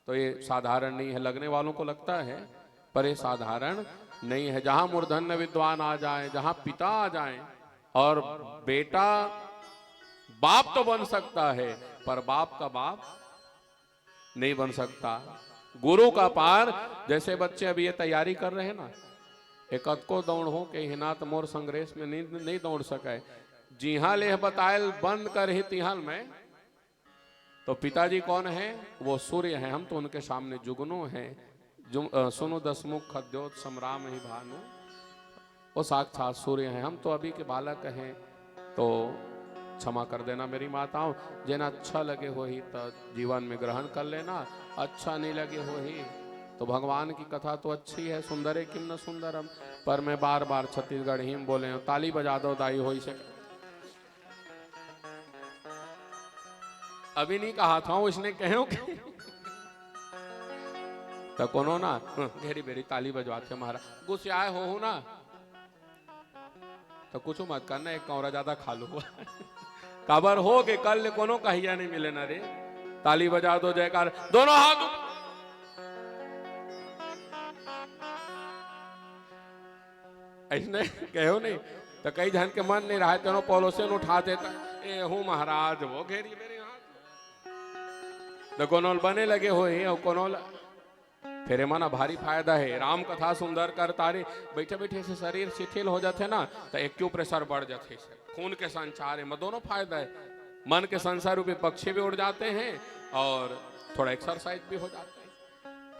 तो ये साधारण नहीं है। लगने वालों को लगता है पर ये साधारण नहीं है। जहां मूर्धन्य विद्वान आ जाए, जहां पिता आ जाए, और बेटा बाप तो बन सकता है पर बाप का बाप नहीं बन सकता। गुरु का पार, जैसे बच्चे अभी ये तैयारी कर रहे हैं ना, एक को दौड़ हो के हिनात मोर संग्रेस में नहीं दौड़ सके, जी हाँ ले बतायल बंद कर ही तिहल में। तो पिताजी कौन है? वो सूर्य है, हम तो उनके सामने जुगनू हैं। सुनो दसमुख खद्योत समराम ही भानु, वो साक्षात सूर्य हैं। हम तो अभी के बालक हैं। तो क्षमा कर देना मेरी माताओं, जिन्हें अच्छा लगे हो ही तो जीवन में ग्रहण कर लेना, अच्छा नहीं लगे हो ही तो भगवान की कथा तो अच्छी है, सुंदर है किम न सुंदरम, पर मैं बार बार छत्तीसगढ़ ही में बोले, ताली बजा दो दाई हो से। अभी नहीं कहा था उसने, कहो तो कोनो ना घेरी बेरी ताली बजवाते महाराज गुस्साए हो ना, तो कुछ मत करना, एक कौरा ज्यादा खा लो काबर हो के कल कोनो कहिया नहीं मिले ना रे। ताली बजा दो, जयकार, दोनों हाथ ऐसने कहो नहीं तो कई जन के मन नहीं रहा, तेनो पॉलोसियन उठा देता, ए हूँ महाराज वो घेरी मेरे हाथ, तो कोनो बने लगे हो ही, और कोनो फिर माना भारी फायदा है। राम कथा सुंदर कर तारे, बैठे बैठे से शरीर शिथिल हो जाते ना, तो एक्यूप्रेशर बढ़ जाते, खून के संचार है, दोनों फायदा है। मन के संसार रूपी पक्षी भी उड़ जाते हैं और थोड़ा एक्सरसाइज भी हो जाता है।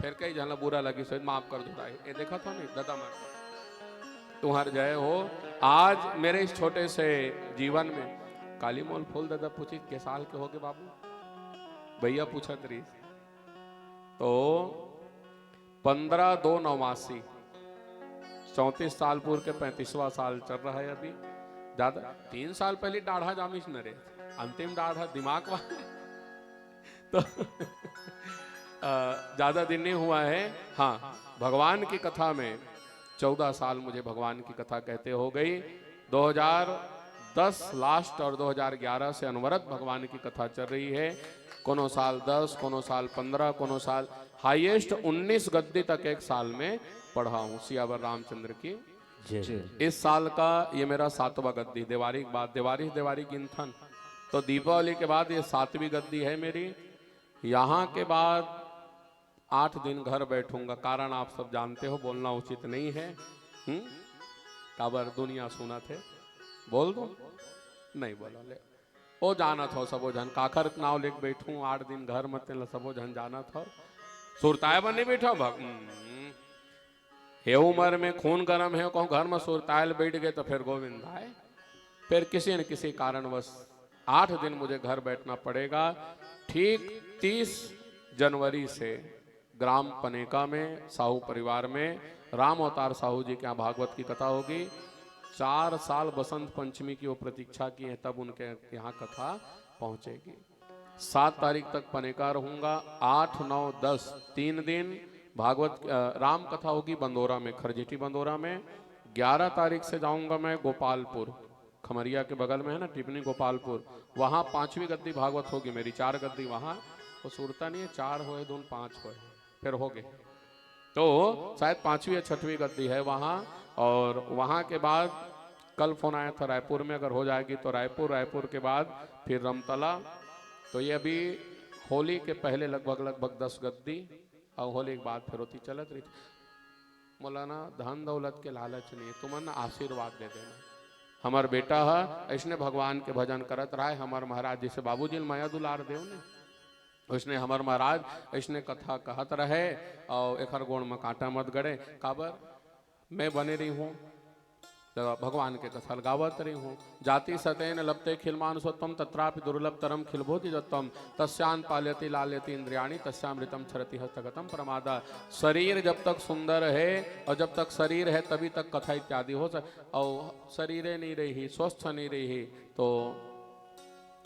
फिर कई जन बुरा लगी सो माफ कर दो, ये देखा था नहीं दादा मैं तुम्हार जय हो। आज मेरे इस छोटे से जीवन में काली मोल फूल दादा पूछी के साल के हो गए बाबू, भैया पूछत रही तो 15/2/89, 34 साल पूर्व के 35वां साल चल रहा है अभी। ज्यादा 3 साल पहले डाढ़ा जामिश न रहे, अंतिम डाढ़ा दिमाग वाले तो ज्यादा दिन नहीं हुआ है। हाँ, भगवान की कथा में 14 साल मुझे भगवान की कथा कहते हो गई। 2010 लास्ट और 2011 से अनवरत भगवान की कथा चल रही है। कोनो साल 10, कोनो साल 15, कोनो साल हाईएस्ट 19 गद्दी तक एक साल में पढ़ा हूँ सियावर रामचंद्र की। इस साल का ये मेरा 7वां गद्दी, दिवाली के बाद दिवाली गिनथन, तो दीपावली के बाद ये 7वीं गद्दी है मेरी। यहाँ के बाद 8 दिन घर बैठूंगा, कारण आप सब जानते हो, बोलना उचित नहीं है। काबर दुनिया सुना थे, बोल दो नहीं बोला ले ओ जाना था सबो झन काखर नाव लेके बैठूं 8 दिन घर मत सबो झन जाना था सुरताए बने बैठा हे उम्र में खून गर्म है, कहूँ घर में सुरतायल बैठ गए तो फिर गोविंद आए। फिर किसी न किसी कारणवश 8 दिन मुझे घर बैठना पड़ेगा। ठीक 30 जनवरी से ग्राम पनेका में साहू परिवार में राम अवतार साहू जी के यहाँ भागवत की कथा होगी। 4 साल बसंत पंचमी की वो प्रतीक्षा की है, तब उनके यहाँ कथा पहुंचेगी। 7 तारीख तक पनेका रहूंगा। 8, 9, 10 3 दिन भागवत राम कथा होगी बंदोरा में, खरजेटी बंदोरा में। 11 तारीख से जाऊंगा मैं गोपालपुर, खमरिया के बगल में है ना टिपनी गोपालपुर, वहाँ 5वीं गद्दी भागवत होगी मेरी। 4 गद्दी वहाँ वो सूरता नहीं है, 4 होए 2 5 होए फिर हो गए, तो शायद 5वीं या 6वीं गद्दी है वहाँ। और वहाँ के बाद कल फोन आया था रायपुर में, अगर हो जाएगी तो रायपुर के बाद फिर रमतला। तो ये अभी होली के पहले लगभग 10 गद्दी और होली के बाद फिर होती चलत रही। मौलाना धन दौलत के लालच नहीं, तुमन आशीर्वाद दे देना। हमार बेटा है इसने भगवान के भजन करत रहा है। हमार महाराज जैसे बाबूजी माया दुलार देव ने, उसने हमार महाराज इसने कथा कहत रहे और एक गोण में कांटा मत गड़े। काबर मैं बने रही हूँ तो भगवान के कथा गावत रही हूँ। जाति सतेन लपते खिलमान स्वत्वम तत्रापि दुर्लभ तरम खिलभोति जत्वम तस्यान पाल्यति लाल्यति इंद्रियाणि तस्यामृतम छरति हस्तगतम प्रमादा। शरीर जब तक सुंदर है और जब तक शरीर है तभी तक कथा इत्यादि हो सके, और शरीर नहीं रही, स्वस्थ नहीं रही तो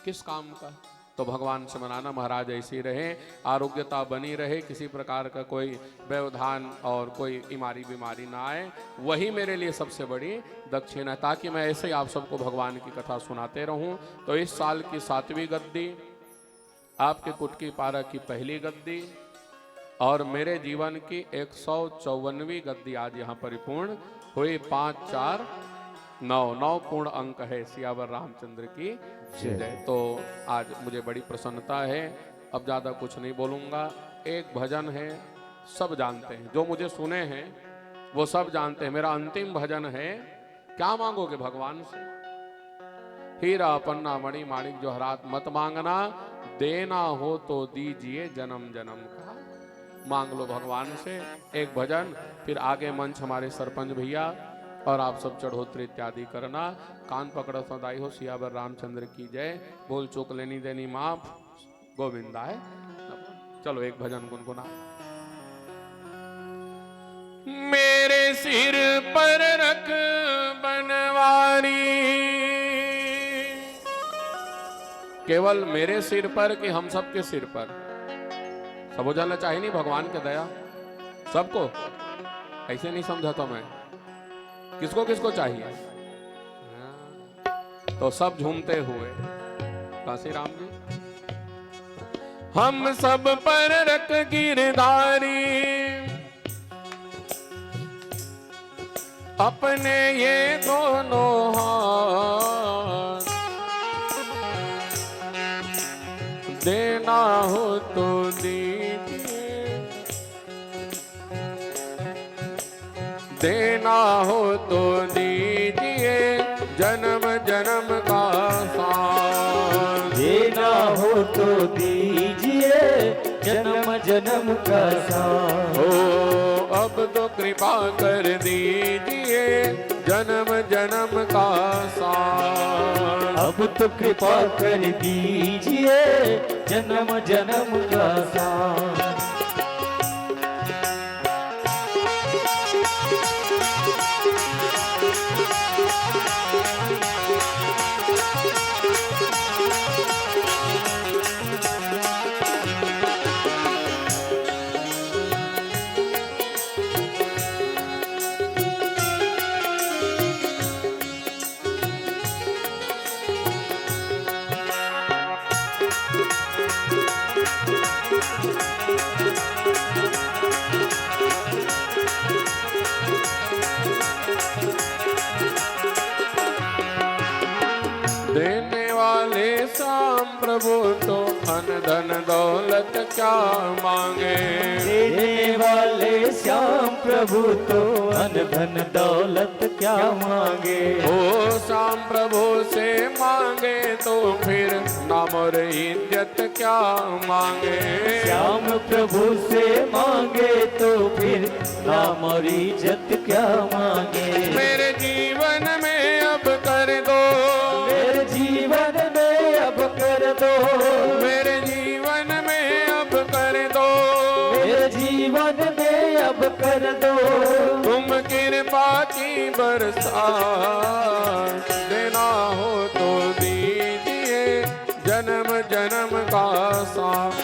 किस काम का। तो भगवान से मनाना महाराज ऐसी रहे, आरोग्यता बनी रहे, किसी प्रकार का कोई व्यवधान और कोई बीमारी ना आए, वही मेरे लिए सबसे बड़ी दक्षिणा है। ताकि मैं ऐसे ही आप सबको भगवान की कथा सुनाते रहूं। तो इस साल की 7वीं गद्दी, आपके कुटकी पारा की पहली गद्दी और मेरे जीवन की 154वीं गद्दी आज यहाँ परिपूर्ण हुई। 5, 4, 9 पूर्ण अंक है सियावर रामचंद्र की जय। तो आज मुझे बड़ी प्रसन्नता है। अब ज्यादा कुछ नहीं बोलूंगा। एक भजन है, सब जानते हैं, जो मुझे सुने हैं वो सब जानते हैं। मेरा अंतिम भजन है, क्या मांगोगे भगवान से? हीरा पन्ना मणि माणिक जवाहरात मत मांगना, देना हो तो दीजिए जन्म जन्म का। मांग लो भगवान से। एक भजन, फिर आगे मंच हमारे सरपंच भैया और आप सब चढ़ोतरी इत्यादि करना। कान पकड़ो सदाई हो सियावर रामचंद्र की जय। भूल चूक लेनी देनी माफ, गोविंदा है। चलो एक भजन गुनगुना। मेरे सिर पर रख बनवारी, केवल मेरे सिर पर कि हम सबके सिर पर? सबो जानना चाहिए नहीं भगवान के दया सबको, ऐसे नहीं समझा था मैं। किसको किसको चाहिए? तो सब झूमते हुए काशी राम जी। हम सब पर रख गिरधारी, अपने ये दोनों हाथ, देना हो तो दीजिए, देना हो तो दीजिए जन्म जन्म का साथ। देना हो तो दीजिए जन्म जन्म का साथ। हो अब तो कृपा कर दीजिए जन्म जन्म का साथ। अब तो कृपा कर दीजिए जन्म जन्म का साथ। श्याम प्रभु तो अन धन दौलत क्या मांगे। देने वाले श्याम प्रभु तो अन धन दौलत क्या मांगे। ओ श्याम प्रभु से मांगे तो फिर नाम और इज्जत क्या मांगे। श्याम प्रभु से मांगे तो फिर नाम और इज्जत क्या मांगे। मेरे जीवन में अब कर दो, मेरे जीवन में अब कर दो, मेरे जीवन में अब कर दो, मेरे जीवन में अब कर दो। तुम कृपा की बरसात देना हो तो दीजिए जन्म जन्म का साथ।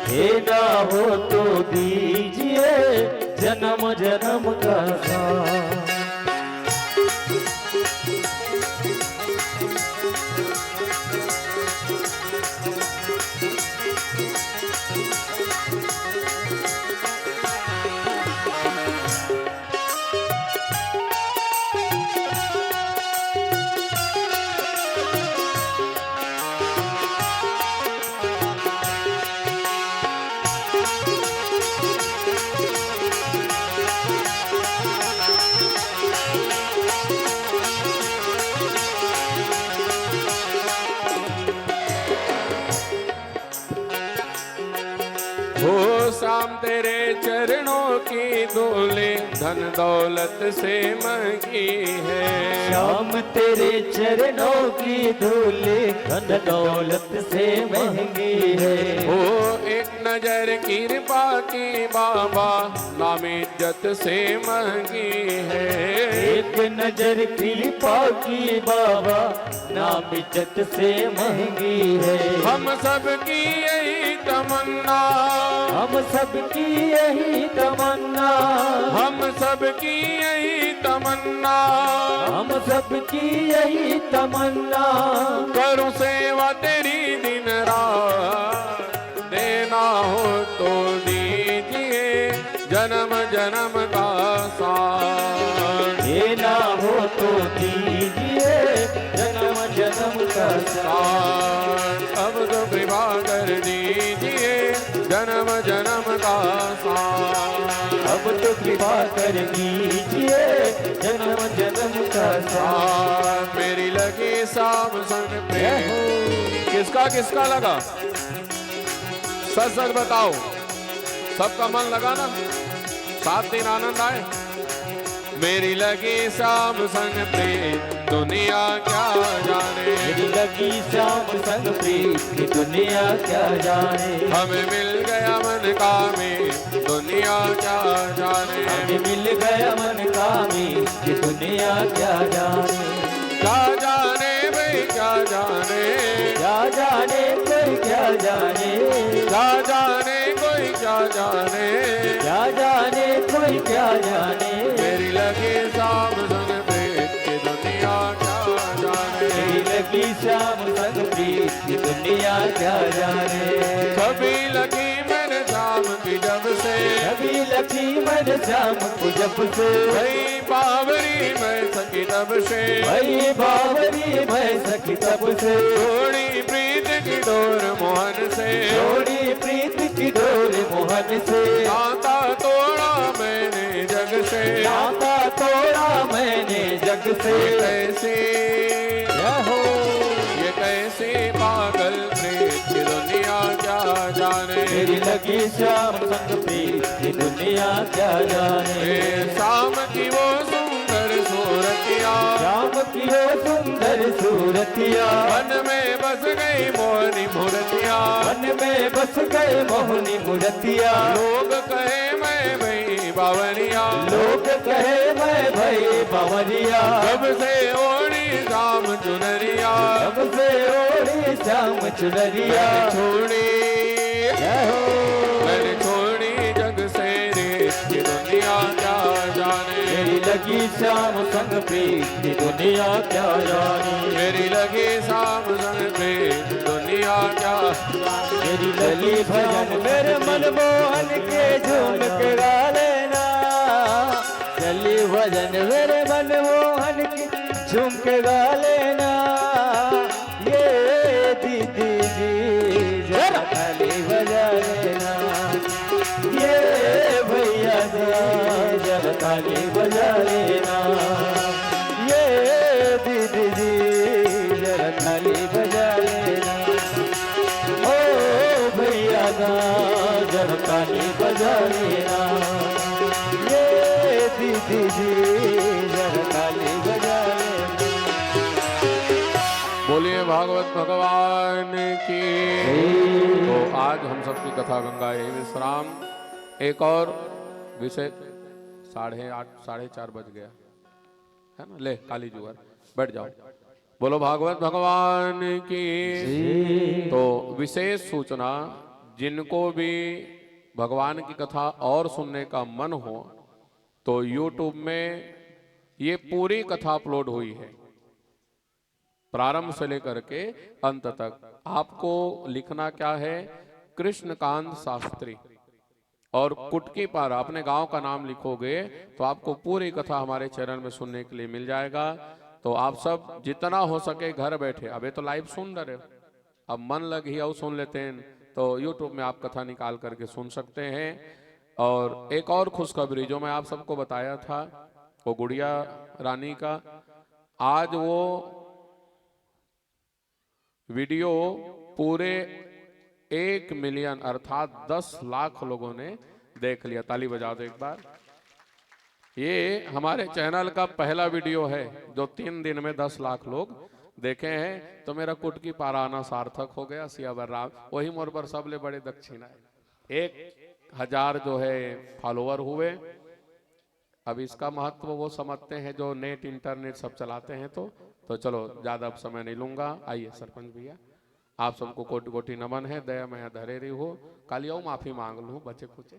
देना हो तो दीजिए जन्म जन्म का साथ। हो शाम तेरे चरणों की धूले धन दौलत से मंगी है। श्याम तेरे चरणों की धूले धन दौलत से महंगी है। हो एक नजर कृपा की बाबा नाम इज्जत से मंगी है। एक नजर कृपा की बाबा नाम इज्जत से महंगी है। हम सबकी यही तमन्ना, हम सबकी यही तमन्ना, हम सबकी यही तमन्ना, हम सबकी यही तमन्ना। करूं सेवा तेरी दिन रात देना हो तो दीजिए जन्म जन्म का साथ। देना हो तो दीजिए जन्म जन्म का साथ। अब तो कृपा कर दीजिए जन्म जन्म का साथ। अब तो कृपा कर दीजिए जन्म जन्म का साथ। मेरी लगी शाम संग प्रेम। किसका किसका लगा सच सच बताओ, सबका मन लगा ना, 7 दिन आनंद आए। मेरी लगी शाम संग प्रेम दुनिया क्या जाने। मेरी लगी शाम संग प्रीत की दुनिया क्या जाने। हमें मिल गया मन कामी दुनिया क्या जाने। हमें मिल गया मन कामी की दुनिया क्या जाने। क्या जाने भाई क्या जाने, क्या जाने कोई क्या जाने। क्या जाने कोई क्या जाने। क्या जाने कोई क्या जाने। मेरी लगी शाम संग प्रेम की दुनिया क्या जाने। मेरी लगी शाम संग प्रीत की दुनिया क्या जाने। कभी लगी मैंने शाम की जब से, कभी लगी मन शाम को जब से। भाई बावरी मैं सकी तब से, भाई बावरी मैं सखी तब से। थोड़ी प्रीत की डोर मोहन से, थोड़ी प्रीत की डोर मोहन से। नाता तोड़ा मैंने जग से, नाता तोड़ा मैंने जग से। कैसी ये कैसी पागल प्रीत की दुनिया क्या जाने। मेरी लगी शाम संग प्रीत की दुनिया क्या जाने। शाम की वो सुंदर सूरतिया, शाम की वो सुंदर सूरतिया। मन में बस गई मोहनी मूर्तिया, मन में बस गए मोहनी मूर्तिया। लोग कहे मैं भाई बावरिया, लोग कहे मैं भाई बावरिया। कब से ओढ़ी शाम चुनरिया, कब से ओढ़ी शाम चुनरिया। छोड़ी जय हो। मैंने छोड़ी जग से रेत की दुनिया क्या जाने। मेरी लगी शाम संग प्रीत की दुनिया क्या जाने। मेरी लगी शाम संग प्रीत दुनिया क्या। मेरी लगी भजन मेरे मनमोहन के झूम के गा लेना। चली भजन मेरे मनमोहन के झूम के गा लेना। ये दीदी ताली बजा लेना। ये दीदी जी जरा ताली बजा लेना। ओ भैया गा जरा ताली बजा लेना। ये दीदी जी जरा ताली बजा लेना। बोलिए भागवत भगवान की। तो आज हम सबकी कथा गंगा यही विश्राम। एक और विषय 8:30 4:30 बज गया है ना। ले काली जुगर बैठ जाओ। बोलो भागवत भगवान की। तो विशेष सूचना, जिनको भी भगवान की कथा और सुनने का मन हो तो YouTube में ये पूरी कथा अपलोड हुई है, प्रारंभ से लेकर के अंत तक। आपको लिखना क्या है, कृष्णकांत शास्त्री और कुटकी पारा, अपने गांव का नाम लिखोगे तो आपको पूरी कथा हमारे चैनल में सुनने के लिए मिल जाएगा। तो आप सब जितना हो सके घर बैठे, अबे तो लाइव सुन रहे हो, अब मन लग ही और सुन लेते हैं तो YouTube में आप कथा निकाल करके सुन सकते हैं। और एक और खुशखबरी जो मैं आप सबको बताया था, वो गुड़िया रानी का, आज वो वीडियो पूरे 1 मिलियन अर्थात 10 लाख लोगों ने देख लिया। ताली बजा दो एक बार। ये हमारे चैनल का पहला वीडियो है जो 3 दिन में 10 लाख लोग देखे हैं। तो मेरा कुटकी पारा आना सार्थक हो गया। सियावर राम वही मोर पर सबले बड़े दक्षिणा है। 1000 जो है फॉलोवर हुए। अब इसका महत्व वो समझते हैं जो नेट इंटरनेट सब चलाते हैं। तो चलो ज्यादा अब समय नहीं लूंगा। आइए सरपंच भैया, आप सबको कोटि कोटि नमन है। दया मैं धरेरी हो, कालियाऊ माफी मांग लूँ बचे कुचे।